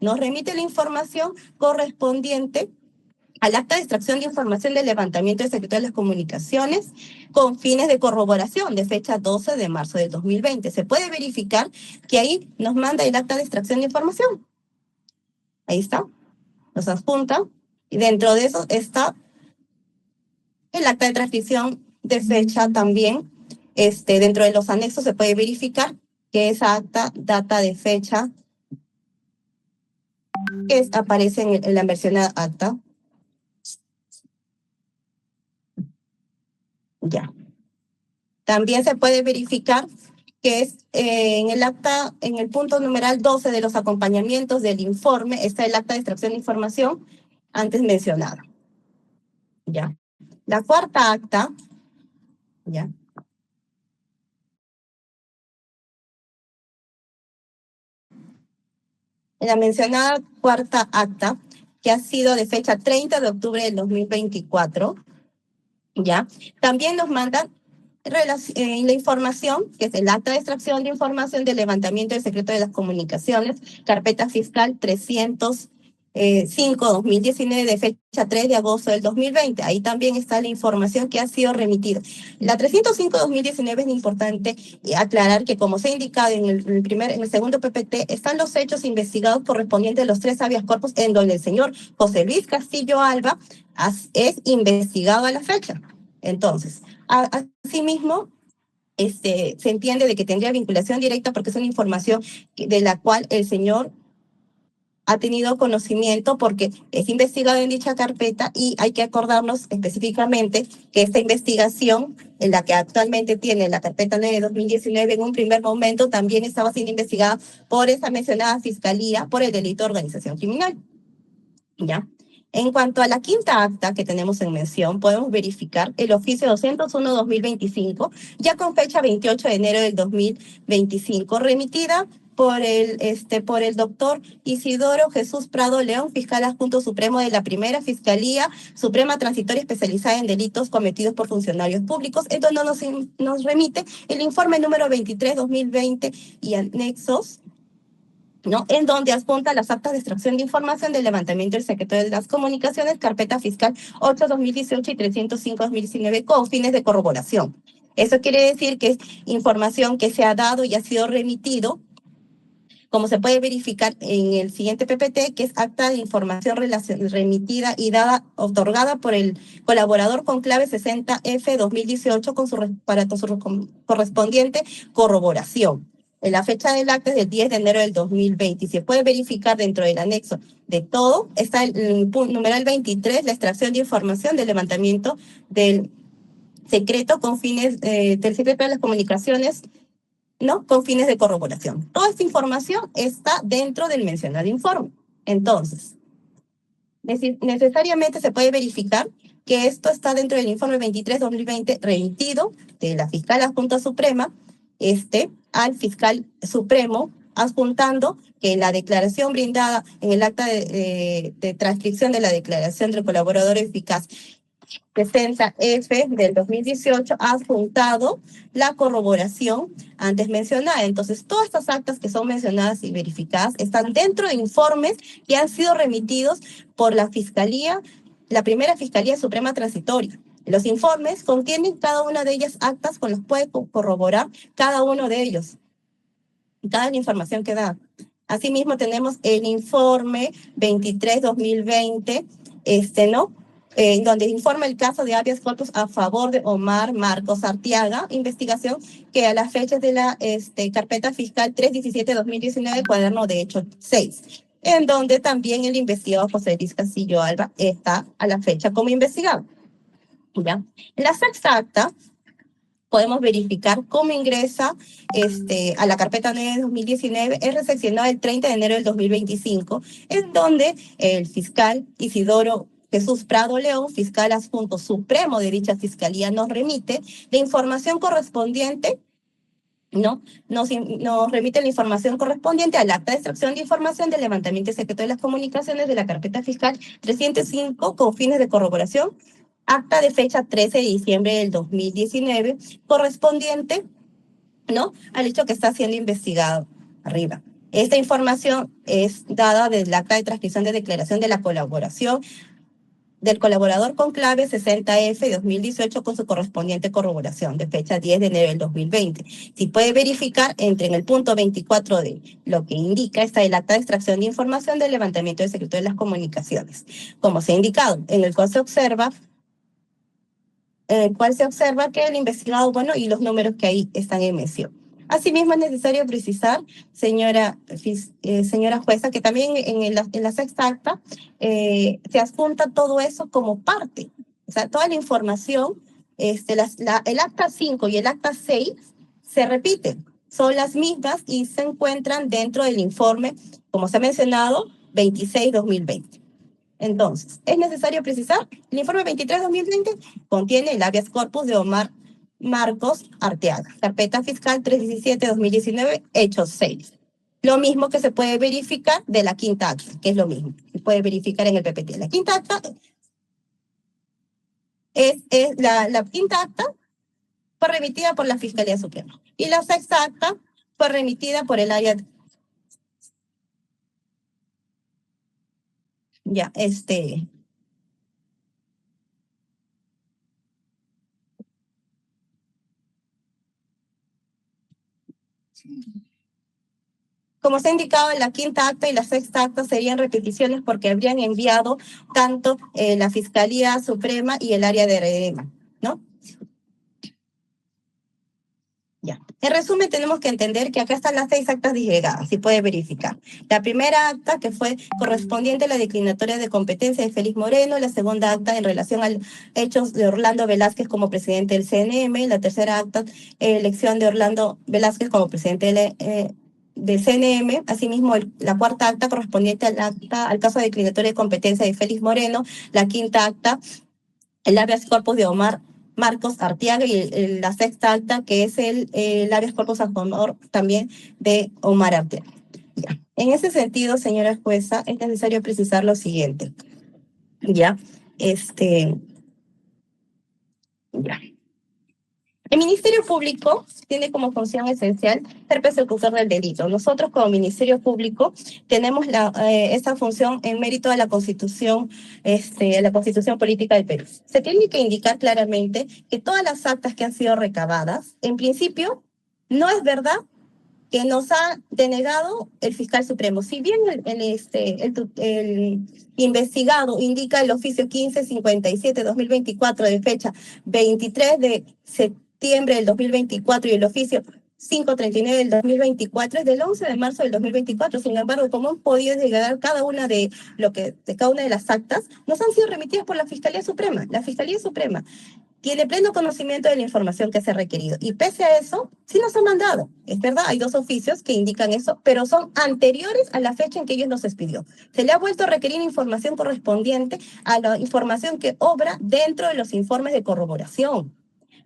[SPEAKER 3] nos remite la información correspondiente al acta de extracción de información del levantamiento del secreto de las comunicaciones con fines de corroboración de fecha 12 de marzo del 2020. Se puede verificar que ahí nos manda el acta de extracción de información. Ahí está, nos adjunta, y dentro de eso está El acta de transcripción de fecha también, dentro de los anexos se puede verificar que esa acta data de fecha que aparece en la mencionada acta. Ya. También se puede verificar que es en el acta, en el punto numeral 12 de los acompañamientos del informe, está el acta de extracción de información antes mencionada. Ya. La cuarta acta, ya. En la mencionada cuarta acta, que ha sido de fecha 30 de octubre del 2024, ya, también nos mandan la información, que es el acta de extracción de información del levantamiento del secreto de las comunicaciones, carpeta fiscal 305-2019 de fecha 3 de agosto del 2020. Ahí también está la información que ha sido remitida. La 305-2019 es importante aclarar que, como se ha indicado en el segundo PPT, están los hechos investigados correspondientes a los 3 habeas corpus en donde el señor José Luis Castillo Alba es investigado a la fecha. Entonces, asimismo, se entiende de que tendría vinculación directa porque es una información de la cual el señor ha tenido conocimiento porque es investigado en dicha carpeta, y hay que acordarnos específicamente que esta investigación, en la que actualmente tiene la carpeta 9 de 2019, en un primer momento también estaba siendo investigada por esa mencionada fiscalía por el delito de organización criminal. ¿Ya? En cuanto a la quinta acta que tenemos en mención, podemos verificar el oficio 201-2025, ya con fecha 28 de enero del 2025, remitida por el doctor Isidoro Jesús Prado León, fiscal adjunto supremo de la Primera Fiscalía Suprema Transitoria Especializada en Delitos Cometidos por Funcionarios Públicos, en donde nos remite el informe número 23-2020 y anexos, ¿no? En donde adjunta las actas de extracción de información del levantamiento del secreto de las comunicaciones, carpeta fiscal 8-2018 y 305-2019 con fines de corroboración. Eso quiere decir que es información que se ha dado y ha sido remitido, como se puede verificar en el siguiente PPT, que es acta de información remitida y otorgada por el colaborador con clave 60F-2018 para su correspondiente corroboración. La fecha del acta es del 10 de enero del 2020 y se puede verificar dentro del anexo de todo. Está el numeral 23, la extracción de información del levantamiento del secreto con fines del secreto de las comunicaciones, ¿no? Con fines de corroboración. Toda esta información está dentro del mencionado informe. Entonces, necesariamente se puede verificar que esto está dentro del informe 23-2020 remitido de la fiscal adjunta suprema al fiscal supremo, adjuntando que la declaración brindada en el acta de transcripción de la declaración del colaborador eficaz 60F del 2018 ha adjuntado la corroboración antes mencionada. Entonces, todas estas actas que son mencionadas y verificadas están dentro de informes que han sido remitidos por la Fiscalía, la Primera Fiscalía Suprema Transitoria. Los informes contienen cada una de ellas actas con las que puede corroborar cada uno de ellos, cada información que da. Asimismo, tenemos el informe 23-2020, ¿no? Donde informa el caso de habeas corpus a favor de Omar Marcos Arteaga, investigación que a las fechas de la carpeta fiscal 317-2019, cuaderno de hecho 6, en donde también el investigado José Luis Castillo Alba está a la fecha como investigado. ¿Ya? En la sexta acta podemos verificar cómo ingresa a la carpeta 9 de 2019, es recepcionado el 30 de enero del 2025, en donde el fiscal Isidoro Jesús Prado León, fiscal adjunto supremo de dicha fiscalía, nos remite la información correspondiente, ¿no? Nos remite la información correspondiente al acta de extracción de información del levantamiento secreto de las comunicaciones de la carpeta fiscal 305 con fines de corroboración, acta de fecha 13 de diciembre del 2019, correspondiente, ¿no?, al hecho que está siendo investigado arriba. Esta información es dada del acta de transcripción de declaración de la colaboración del colaborador con clave 60F 2018 con su correspondiente corroboración de fecha 10 de enero del 2020. Si puede verificar, entre en el punto 24 de lo que indica está el acta de extracción de información del levantamiento del secreto de las comunicaciones. Como se ha indicado, en el cual se observa en el cual se observa que el investigado, bueno, y los números que ahí están en mención. Asimismo, es necesario precisar, señora jueza, que también en la sexta acta se adjunta todo eso como parte. O sea, toda la información, el acta 5 y el acta 6 se repiten, son las mismas y se encuentran dentro del informe, como se ha mencionado, 26-2020. Entonces, es necesario precisar, el informe 23-2020 contiene el habeas corpus de Omar Marcos Arteaga, carpeta fiscal 317-2019, hecho 6. Lo mismo que se puede verificar de la quinta acta, que es lo mismo, se puede verificar en el PPT. La quinta acta la quinta acta fue remitida por la Fiscalía Suprema y la sexta acta fue remitida por el área. Ya, como se ha indicado, la quinta acta y la sexta acta serían repeticiones porque habrían enviado tanto la Fiscalía Suprema y el área de EREMA, ¿no? Ya. En resumen, tenemos que entender que acá están las 6 actas disgregadas, si puede verificar. La primera acta, que fue correspondiente a la declinatoria de competencia de Félix Moreno, la segunda acta en relación a hechos de Orlando Velázquez como presidente del CNM, la tercera acta, elección de Orlando Velázquez como presidente del CNM, asimismo la cuarta acta correspondiente al caso de declinatoria de competencia de Félix Moreno, la quinta acta, el habeas corpus de Omar Marcos Arteaga y la sexta acta, que es el habeas corpus a favor también de Omar Arteaga. Ya. En ese sentido, señora jueza, es necesario precisar lo siguiente. Ya, ya. El Ministerio Público tiene como función esencial ser persecutor del delito. Nosotros como Ministerio Público tenemos esa función en mérito a la Constitución Política del Perú. Se tiene que indicar claramente que todas las actas que han sido recabadas, en principio, no es verdad que nos ha denegado el fiscal supremo. Si bien el investigado indica el oficio 1557-2024 de fecha 23 de septiembre del 2024 y el oficio 539 del 2024 es del 11 de marzo del 2024. Sin embargo, como han podido llegar cada una de cada una de las actas, nos han sido remitidas por la Fiscalía Suprema. La Fiscalía Suprema tiene pleno conocimiento de la información que se ha requerido. Y pese a eso, sí nos han mandado. Es verdad, hay 2 oficios que indican eso, pero son anteriores a la fecha en que ellos nos expidió. Se le ha vuelto a requerir información correspondiente a la información que obra dentro de los informes de corroboración.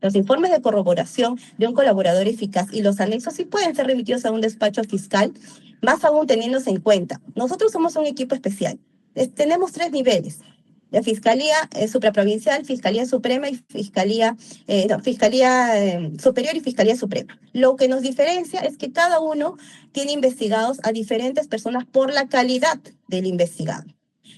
[SPEAKER 3] Los informes de corroboración de un colaborador eficaz y los anexos sí pueden ser remitidos a un despacho fiscal, más aún teniéndose en cuenta. Nosotros somos un equipo especial. Tenemos 3 niveles. La Fiscalía Supraprovincial, Fiscalía Suprema y Fiscalía Superior y Fiscalía Suprema. Lo que nos diferencia es que cada uno tiene investigados a diferentes personas por la calidad del investigado.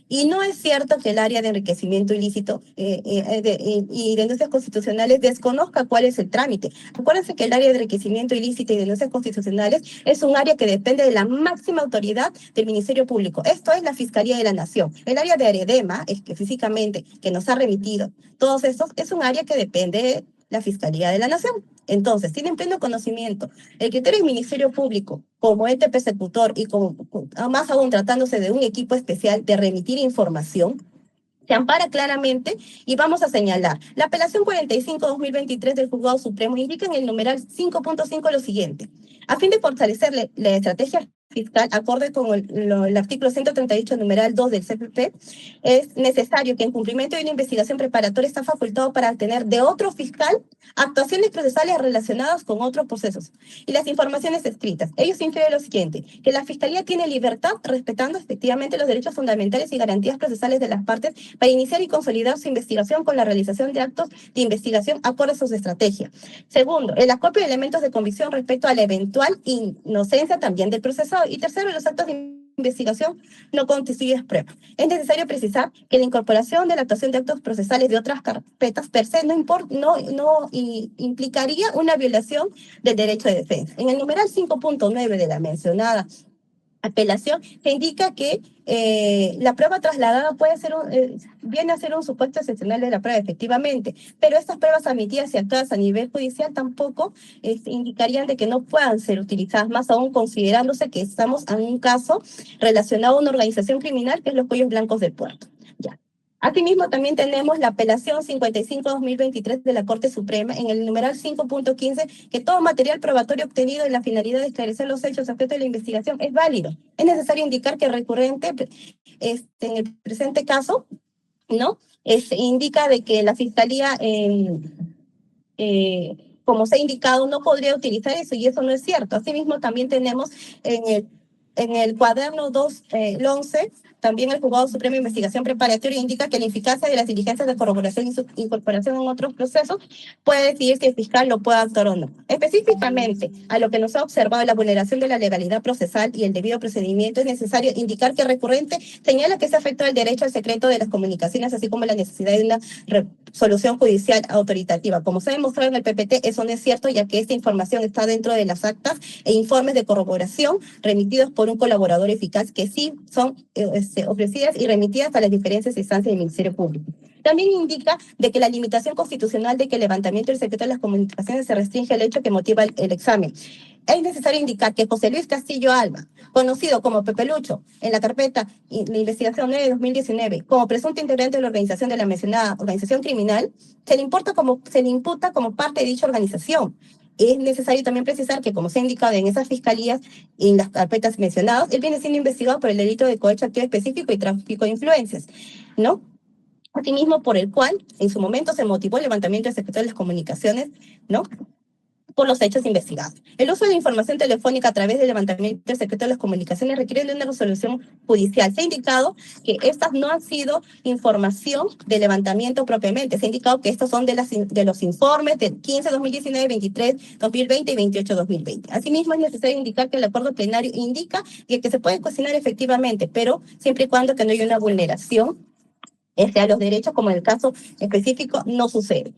[SPEAKER 3] Y no es cierto que el área de enriquecimiento ilícito y denuncias constitucionales desconozca cuál es el trámite. Acuérdense que el área de enriquecimiento ilícito y denuncias constitucionales es un área que depende de la máxima autoridad del Ministerio Público. Esto es la Fiscalía de la Nación. El área de Aredema, es que físicamente que nos ha remitido todos estos, es un área que depende de la Fiscalía de la Nación. Entonces, tienen pleno conocimiento. El criterio del Ministerio Público, como ente persecutor y más aún tratándose de un equipo especial de remitir información, se ampara claramente y vamos a señalar. La apelación 45-2023 del Juzgado Supremo indica en el numeral 5.5 lo siguiente. A fin de fortalecer la estrategia fiscal, acorde con el artículo 138, numeral 2 del CPP, es necesario que en cumplimiento de una investigación preparatoria está facultado para obtener de otro fiscal actuaciones procesales relacionadas con otros procesos y las informaciones escritas. Ello se infiere lo siguiente, que la Fiscalía tiene libertad respetando efectivamente los derechos fundamentales y garantías procesales de las partes para iniciar y consolidar su investigación con la realización de actos de investigación acorde a sus estrategias. Segundo, el acopio de elementos de convicción respecto a la eventual inocencia también del procesado. Y tercero, los actos de investigación no constituyen pruebas. Es necesario precisar que la incorporación de la actuación de actos procesales de otras carpetas per se no implicaría una violación del derecho de defensa. En el numeral 5.9 de la mencionada apelación, se indica que la prueba trasladada puede ser viene a ser un supuesto excepcional de la prueba, efectivamente, pero estas pruebas admitidas y actuadas a nivel judicial tampoco indicarían de que no puedan ser utilizadas, más aún considerándose que estamos en un caso relacionado a una organización criminal que es los Cuellos Blancos del Puerto. Ya. Asimismo, también tenemos la apelación 55-2023 de la Corte Suprema en el numeral 5.15, que todo material probatorio obtenido en la finalidad de esclarecer los hechos objeto de la investigación es válido. Es necesario indicar que el recurrente, en el presente caso, ¿no? Indica de que la Fiscalía, como se ha indicado, no podría utilizar eso, y eso no es cierto. Asimismo, también tenemos en el cuaderno 2-11, también el Juzgado Supremo de Investigación Preparatoria indica que la eficacia de las diligencias de corroboración y su incorporación en otros procesos puede decidir si el fiscal lo puede actuar o no. Específicamente, a lo que nos ha observado la vulneración de la legalidad procesal y el debido procedimiento, es necesario indicar que el recurrente señala que se afecta el derecho al secreto de las comunicaciones, así como la necesidad de una resolución judicial autoritativa. Como se ha demostrado en el PPT, eso no es cierto, ya que esta información está dentro de las actas e informes de corroboración remitidos por un colaborador eficaz, que sí son ofrecidas y remitidas a las diferentes instancias del Ministerio Público. También indica de que la limitación constitucional de que el levantamiento del secreto de las comunicaciones se restringe al hecho que motiva el examen. Es necesario indicar que José Luis Castillo Alba, conocido como Pepe Lucho, en la carpeta de investigación 9 de 2019, como presunto integrante de la organización de la mencionada organización criminal, se le imputa como parte de dicha organización. Es necesario también precisar que, como se ha indicado en esas fiscalías y en las carpetas mencionadas, él viene siendo investigado por el delito de cohecho activo específico y tráfico de influencias, ¿no? Asimismo, por el cual en su momento se motivó el levantamiento del secreto de las comunicaciones, ¿no?, por los hechos investigados. El uso de la información telefónica a través del levantamiento del secreto de las comunicaciones requiere de una resolución judicial. Se ha indicado que estas no han sido información de levantamiento propiamente. Se ha indicado que estos son de los informes del 15-2019, 23-2020 y 28-2020. Asimismo, es necesario indicar que el acuerdo plenario indica que se puede cuestionar efectivamente, pero siempre y cuando que no haya una vulneración a los derechos, como en el caso específico no sucede.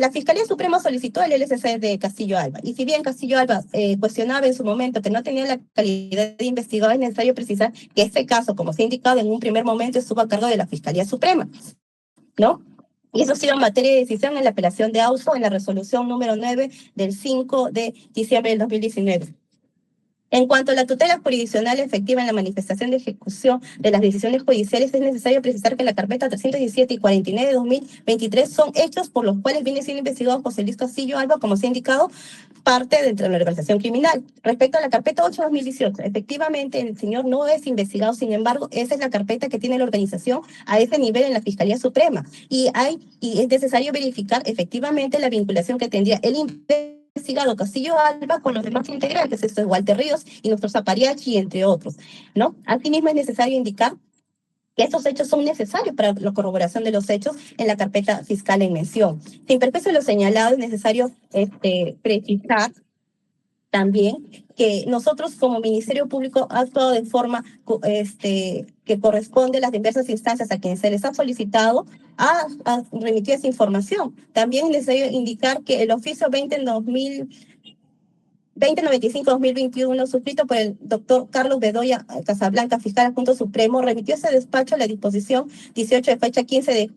[SPEAKER 3] La Fiscalía Suprema solicitó el LSC de Castillo Alba, y si bien Castillo Alba cuestionaba en su momento que no tenía la calidad de investigador, es necesario precisar que este caso, como se ha indicado en un primer momento, estuvo a cargo de la Fiscalía Suprema, ¿no? Y eso ha sido en materia de decisión en la apelación de auto en la resolución número 9 del 5 de diciembre del 2019. En cuanto a la tutela jurisdiccional efectiva en la manifestación de ejecución de las decisiones judiciales, es necesario precisar que la carpeta 317 y 49 de 2023 son hechos por los cuales viene siendo investigado José Luis Castillo Alba, como se ha indicado, parte de la organización criminal. Respecto a la carpeta 8-2018, efectivamente el señor no es investigado, sin embargo, esa es la carpeta que tiene la organización a ese nivel en la Fiscalía Suprema. Y es necesario verificar efectivamente la vinculación que tendría el investigado Castillo Alba con los demás integrantes, esto es Walter Ríos y nuestro Zapariachi, entre otros, ¿no? Asimismo, es necesario indicar que estos hechos son necesarios para la corroboración de los hechos en la carpeta fiscal en mención. Sin perjuicio de lo señalado, es necesario precisar también que nosotros como Ministerio Público ha actuado de forma que corresponde a las diversas instancias a quienes se les ha solicitado a remitir esa información. También es necesario indicar que el oficio 2095-2021, suscrito por el doctor Carlos Bedoya Casablanca, fiscal adjunto supremo, remitió ese despacho a la disposición 18 de fecha 15 de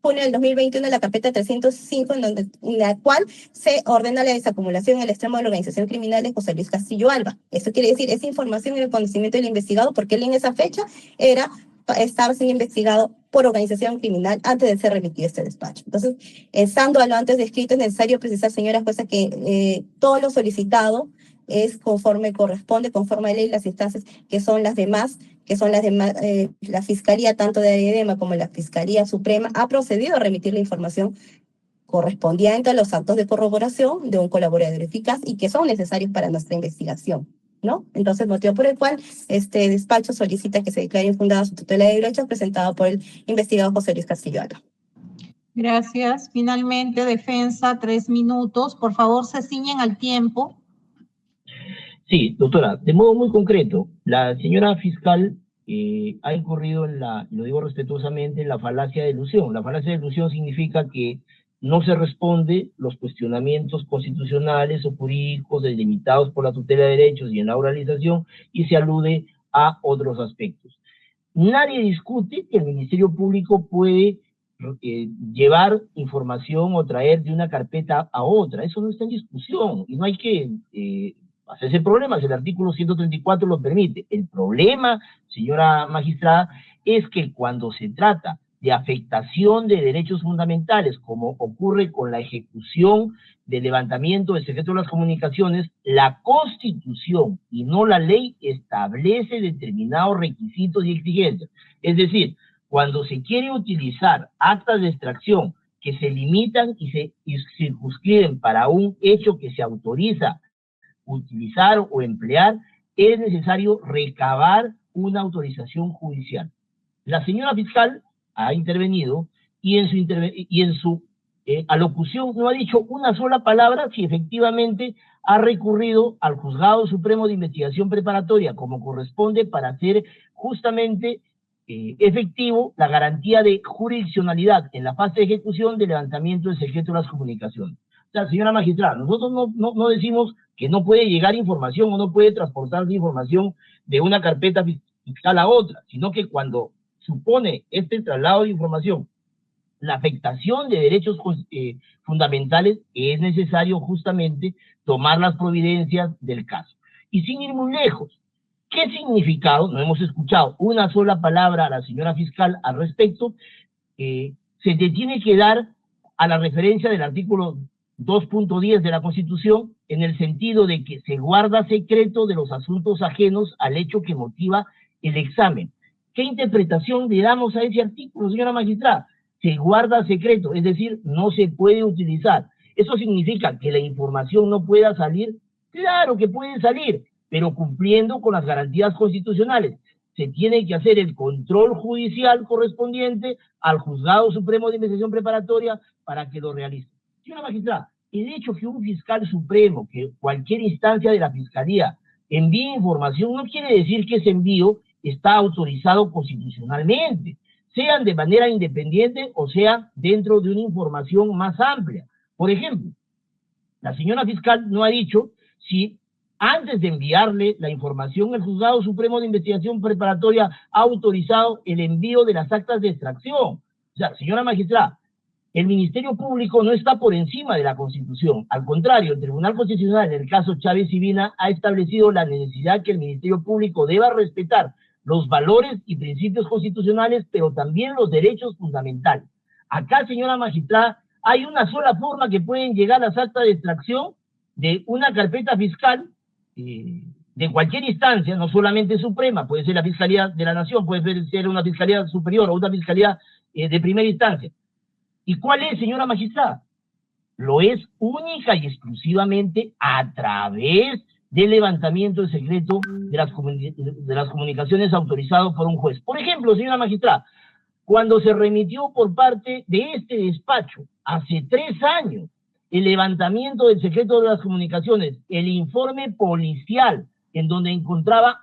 [SPEAKER 3] junio del 2021 la carpeta 305, en la cual se ordena la desacumulación en el extremo de la organización criminal de José Luis Castillo Alba. Eso quiere decir, esa información en el conocimiento del investigado, porque él en esa fecha estaba siendo investigado por organización criminal antes de ser remitido este despacho. Entonces, estando a lo antes descrito, es necesario precisar, señora jueza, que todo lo solicitado es conforme corresponde, conforme a ley, las instancias que son las demás, la Fiscalía, tanto de AEDEMA como la Fiscalía Suprema, ha procedido a remitir la información correspondiente a los actos de corroboración de un colaborador eficaz y que son necesarios para nuestra investigación, ¿no? Entonces, motivo por el cual este despacho solicita que se declare infundada su tutela de derechos presentado por el investigado José Luis Castillo Alba.
[SPEAKER 1] Gracias. Finalmente, defensa, 3 minutos. Por favor, se ciñen al tiempo.
[SPEAKER 2] Sí, doctora, de modo muy concreto, la señora fiscal ha incurrido lo digo respetuosamente, en la falacia de ilusión. La falacia de ilusión significa que no se responde los cuestionamientos constitucionales o jurídicos delimitados por la tutela de derechos y en la oralización, y se alude a otros aspectos. Nadie discute que el Ministerio Público puede llevar información o traer de una carpeta a otra. Eso no está en discusión y no hay que hacerse problemas. El artículo 134 lo permite. El problema, señora magistrada, es que cuando se trata de afectación de derechos fundamentales, como ocurre con la ejecución del levantamiento del secreto de las comunicaciones, la Constitución y no la ley establece determinados requisitos y exigencias. Es decir, cuando se quiere utilizar actas de extracción que se limitan y se circunscriben para un hecho que se autoriza utilizar o emplear, es necesario recabar una autorización judicial. La señora fiscal ha intervenido y en su alocución no ha dicho una sola palabra si efectivamente ha recurrido al Juzgado Supremo de Investigación Preparatoria, como corresponde para hacer justamente efectivo la garantía de jurisdiccionalidad en la fase de ejecución del levantamiento del secreto de las comunicaciones. O sea, señora magistrada, nosotros no decimos que no puede llegar información o no puede transportarse información de una carpeta fiscal a otra, sino que cuando supone este traslado de información la afectación de derechos fundamentales, es necesario justamente tomar las providencias del caso. Y sin ir muy lejos, ¿qué significado? No hemos escuchado una sola palabra a la señora fiscal al respecto. Se te tiene que dar a la referencia del artículo 2.10 de la Constitución, en el sentido de que se guarda secreto de los asuntos ajenos al hecho que motiva el examen. ¿Qué interpretación le damos a ese artículo, señora magistrada? Se guarda secreto, es decir, no se puede utilizar. ¿Eso significa que la información no pueda salir? Claro que puede salir, pero cumpliendo con las garantías constitucionales. Se tiene que hacer el control judicial correspondiente al Juzgado Supremo de Investigación Preparatoria para que lo realice. Señora magistrada, el hecho que un fiscal supremo, que cualquier instancia de la fiscalía envíe información, no quiere decir que ese envío está autorizado constitucionalmente, sean de manera independiente o sea dentro de una información más amplia. Por ejemplo, la señora fiscal no ha dicho si antes de enviarle la información el Juzgado Supremo de Investigación Preparatoria ha autorizado el envío de las actas de extracción. O sea, señora magistrada, el Ministerio Público no está por encima de la Constitución. Al contrario, el Tribunal Constitucional, en el caso Chávez y Vina, ha establecido la necesidad que el Ministerio Público deba respetar los valores y principios constitucionales, pero también los derechos fundamentales. Acá, señora magistrada, hay una sola forma que pueden llegar las actas de extracción de una carpeta fiscal de cualquier instancia, no solamente suprema, puede ser la Fiscalía de la Nación, puede ser una Fiscalía Superior o una Fiscalía de primera instancia. ¿Y cuál es, señora magistrada? Lo es única y exclusivamente a través del levantamiento del secreto de las comunicaciones autorizado por un juez. Por ejemplo, señora magistrada, cuando se remitió por parte de este despacho, hace 3 años, el levantamiento del secreto de las comunicaciones, el informe policial, en donde encontraba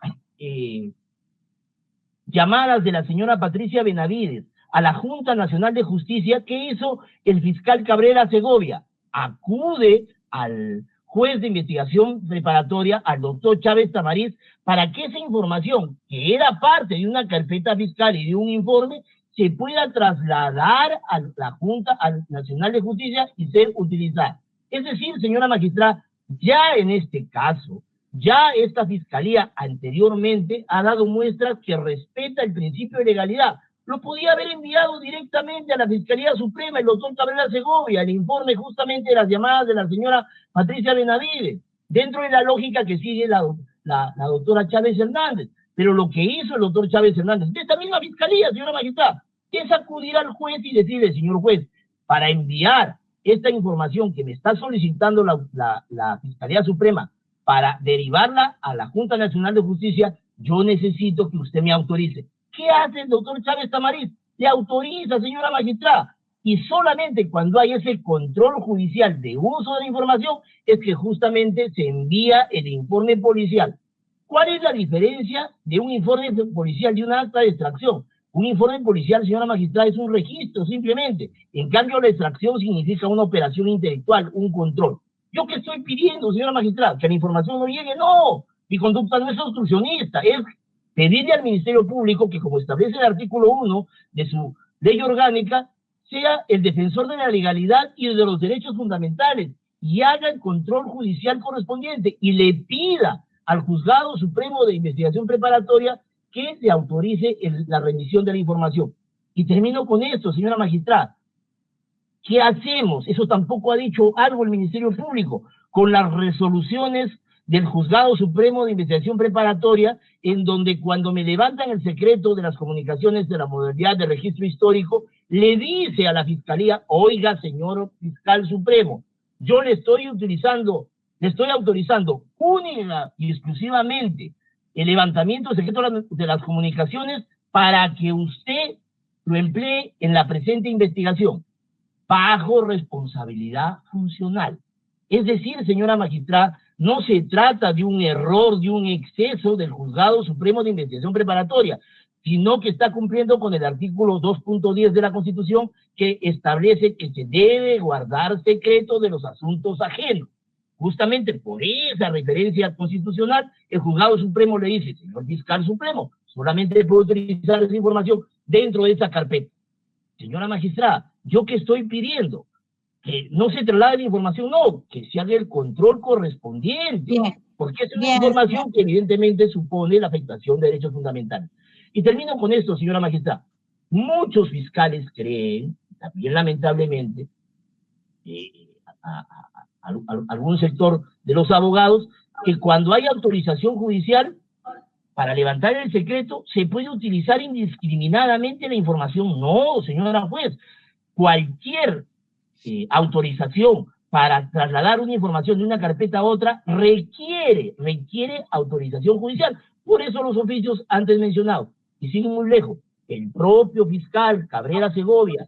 [SPEAKER 2] llamadas de la señora Patricia Benavides a la Junta Nacional de Justicia, ¿qué hizo el fiscal Cabrera Segovia? Acude al juez de investigación preparatoria, al doctor Chávez Tamariz, para que esa información, que era parte de una carpeta fiscal y de un informe, se pueda trasladar a la Junta Nacional de Justicia y ser utilizada. Es decir, señora magistrada, ya en este caso, ya esta fiscalía anteriormente ha dado muestras que respeta el principio de legalidad. Lo podía haber enviado directamente a la Fiscalía Suprema, el doctor Cabrera Segovia, el informe justamente de las llamadas de la señora Patricia Benavides, dentro de la lógica que sigue la doctora Chávez Hernández. Pero lo que hizo el doctor Chávez Hernández, de esta misma fiscalía, señora magistrada, es acudir al juez y decirle, señor juez, para enviar esta información que me está solicitando la Fiscalía Suprema para derivarla a la Junta Nacional de Justicia, yo necesito que usted me autorice. ¿Qué hace el doctor Chávez Tamariz? Le autoriza, señora magistrada. Y solamente cuando hay ese control judicial de uso de la información es que justamente se envía el informe policial. ¿Cuál es la diferencia de un informe policial y una acta de extracción? Un informe policial, señora magistrada, es un registro simplemente. En cambio, la extracción significa una operación intelectual, un control. ¿Yo qué estoy pidiendo, señora magistrada? ¿Que la información no llegue? No, mi conducta no es obstruccionista, es pedirle al Ministerio Público que, como establece el artículo 1 de su ley orgánica, sea el defensor de la legalidad y de los derechos fundamentales y haga el control judicial correspondiente y le pida al Juzgado Supremo de Investigación Preparatoria que le autorice la remisión de la información. Y termino con esto, señora magistrada. ¿Qué hacemos? Eso tampoco ha dicho algo el Ministerio Público con las resoluciones del Juzgado Supremo de Investigación Preparatoria, en donde cuando me levantan el secreto de las comunicaciones de la modalidad de registro histórico, le dice a la Fiscalía: oiga, señor Fiscal Supremo, yo le estoy autorizando única y exclusivamente el levantamiento del secreto de las comunicaciones para que usted lo emplee en la presente investigación, bajo responsabilidad funcional. Es decir, señora magistrada, no se trata de un error, de un exceso del Juzgado Supremo de Investigación Preparatoria, sino que está cumpliendo con el artículo 2.10 de la Constitución, que establece que se debe guardar secreto de los asuntos ajenos. Justamente por esa referencia constitucional, el Juzgado Supremo le dice: señor Fiscal Supremo, solamente puede utilizar esa información dentro de esa carpeta. Señora magistrada, ¿yo qué estoy pidiendo? Que no se traslade la información, no, que se haga el control correspondiente, porque es una información que evidentemente supone la afectación de derechos fundamentales. Y termino con esto, señora magistrada. Muchos fiscales creen, también lamentablemente, algún sector de los abogados, que cuando hay autorización judicial para levantar el secreto se puede utilizar indiscriminadamente la información. No, señora juez, cualquier autorización para trasladar una información de una carpeta a otra requiere autorización judicial. Por eso los oficios antes mencionados, y sin ir muy lejos, el propio fiscal Cabrera Segovia,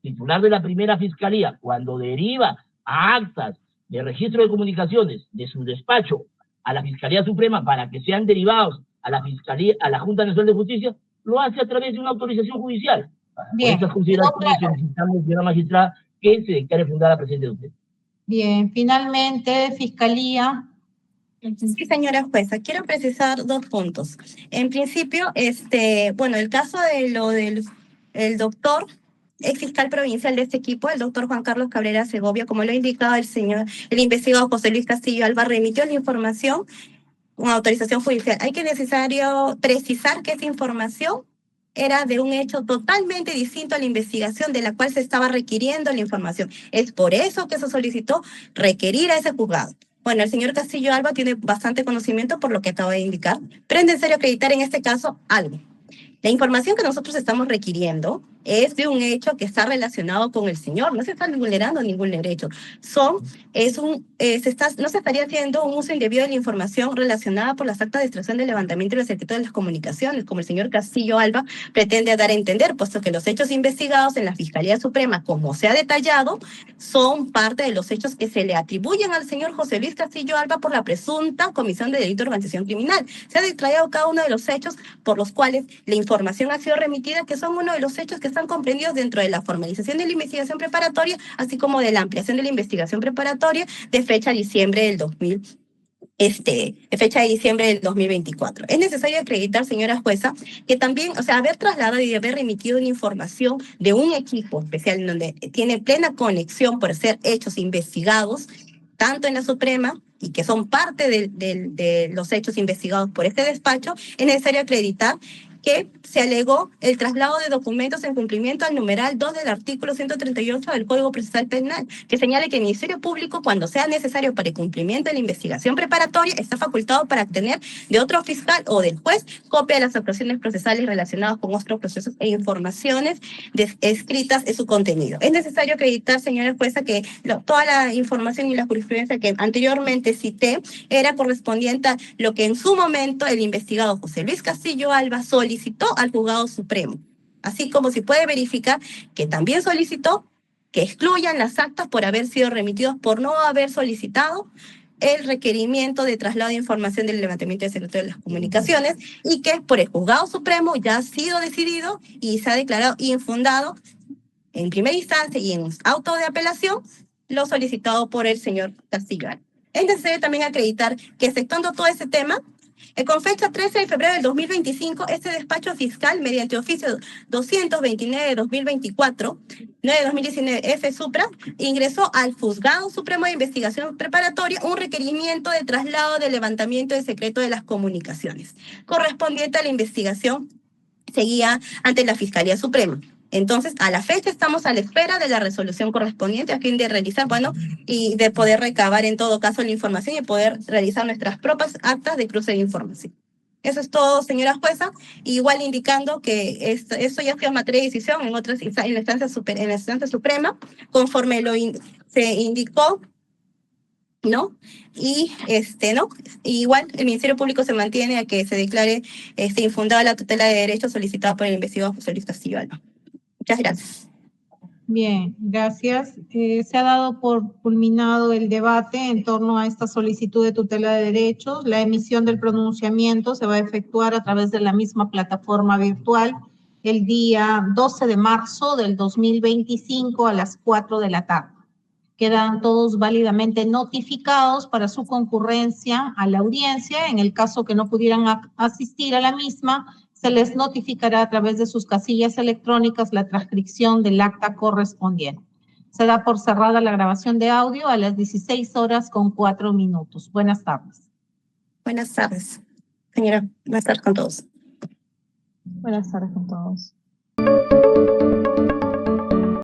[SPEAKER 2] titular de la primera fiscalía, cuando deriva actas de registro de comunicaciones de su despacho a la Fiscalía Suprema para que sean derivados a la Fiscalía, a la Junta Nacional de Justicia, lo hace a través de una autorización judicial. Bien. Por estas consideraciones solicitamos, señora magistrada, que se declare fundada la presente doctrina.
[SPEAKER 1] Bien, finalmente, Fiscalía.
[SPEAKER 3] Sí, señora jueza, quiero precisar 2 puntos. En principio, bueno, el caso de lo del doctor ex fiscal provincial de este equipo, el doctor Juan Carlos Cabrera Segovia, como lo ha indicado el investigado José Luis Castillo Alba, remitió la información con autorización judicial. Hay que necesario precisar que esa información era de un hecho totalmente distinto a la investigación de la cual se estaba requiriendo la información. Es por eso que se solicitó requerir a ese juzgado. Bueno, el señor Castillo Alba tiene bastante conocimiento por lo que acabo de indicar, pero es necesario acreditar en este caso algo. La información que nosotros estamos requiriendo es de un hecho que está relacionado con el señor. No se está vulnerando ningún derecho. No se estaría haciendo un uso indebido de la información relacionada por las actas de extracción de levantamiento y el secreto de las comunicaciones, como el señor Castillo Alba pretende dar a entender, puesto que los hechos investigados en la Fiscalía Suprema, como se ha detallado, son parte de los hechos que se le atribuyen al señor José Luis Castillo Alba por la presunta comisión de delito de organización criminal. Se ha detallado cada uno de los hechos por los cuales la información ha sido remitida, que son uno de los hechos que están comprendidos dentro de la formalización de la investigación preparatoria, así como de la ampliación de la investigación preparatoria de fecha de diciembre del 2024. Es necesario acreditar, señora jueza, que también, haber trasladado y haber remitido una información de un equipo especial en donde tiene plena conexión por ser hechos investigados, tanto en la Suprema, y que son parte de los hechos investigados por este despacho, es necesario acreditar que se alegó el traslado de documentos en cumplimiento al numeral 2 del artículo 138 del Código Procesal Penal, que señala que el Ministerio Público, cuando sea necesario para el cumplimiento de la investigación preparatoria, está facultado para obtener de otro fiscal o del juez copia de las actuaciones procesales relacionadas con otros procesos e informaciones escritas en su contenido. Es necesario acreditar, señora jueza, que toda la información y la jurisprudencia que anteriormente cité era correspondiente a lo que en su momento el investigado José Luis Castillo Alba solicitó al Juzgado Supremo, así como se puede verificar que también solicitó que excluyan las actas por haber sido remitidos por no haber solicitado el requerimiento de traslado de información del levantamiento del secreto de las comunicaciones, y que por el Juzgado Supremo ya ha sido decidido y se ha declarado infundado en primera instancia y en auto de apelación lo solicitado por el señor Castillo Alba. Es necesario también acreditar que, exceptuando todo ese tema, Con fecha 13 de febrero del 2025, este despacho fiscal, mediante oficio 229 de 2024, 9 de 2019 F Supra, ingresó al Juzgado Supremo de Investigación Preparatoria un requerimiento de traslado de levantamiento de secreto de las comunicaciones, correspondiente a la investigación seguida ante la Fiscalía Suprema. Entonces, a la fecha estamos a la espera de la resolución correspondiente a fin de realizar, y de poder recabar en todo caso la información y poder realizar nuestras propias actas de cruce de información. Eso es todo, señora jueza. Igual indicando que esto ya fue materia de decisión en la instancia suprema, conforme se indicó, ¿no? Y ¿no? Igual el Ministerio Público se mantiene a que se declare infundada la tutela de derechos solicitada por el investigado José Luis Castillo Alba. Muchas gracias.
[SPEAKER 1] Bien, gracias. Se ha dado por culminado el debate en torno a esta solicitud de tutela de derechos. La emisión del pronunciamiento se va a efectuar a través de la misma plataforma virtual el día 12 de marzo del 2025 a las 4 de la tarde. Quedan todos válidamente notificados para su concurrencia a la audiencia. En el caso que no pudieran asistir a la misma, se les notificará a través de sus casillas electrónicas la transcripción del acta correspondiente. Se da por cerrada la grabación de audio a las 16:04. Buenas tardes.
[SPEAKER 3] Buenas tardes, señora. Buenas tardes con todos.
[SPEAKER 4] Buenas tardes con todos.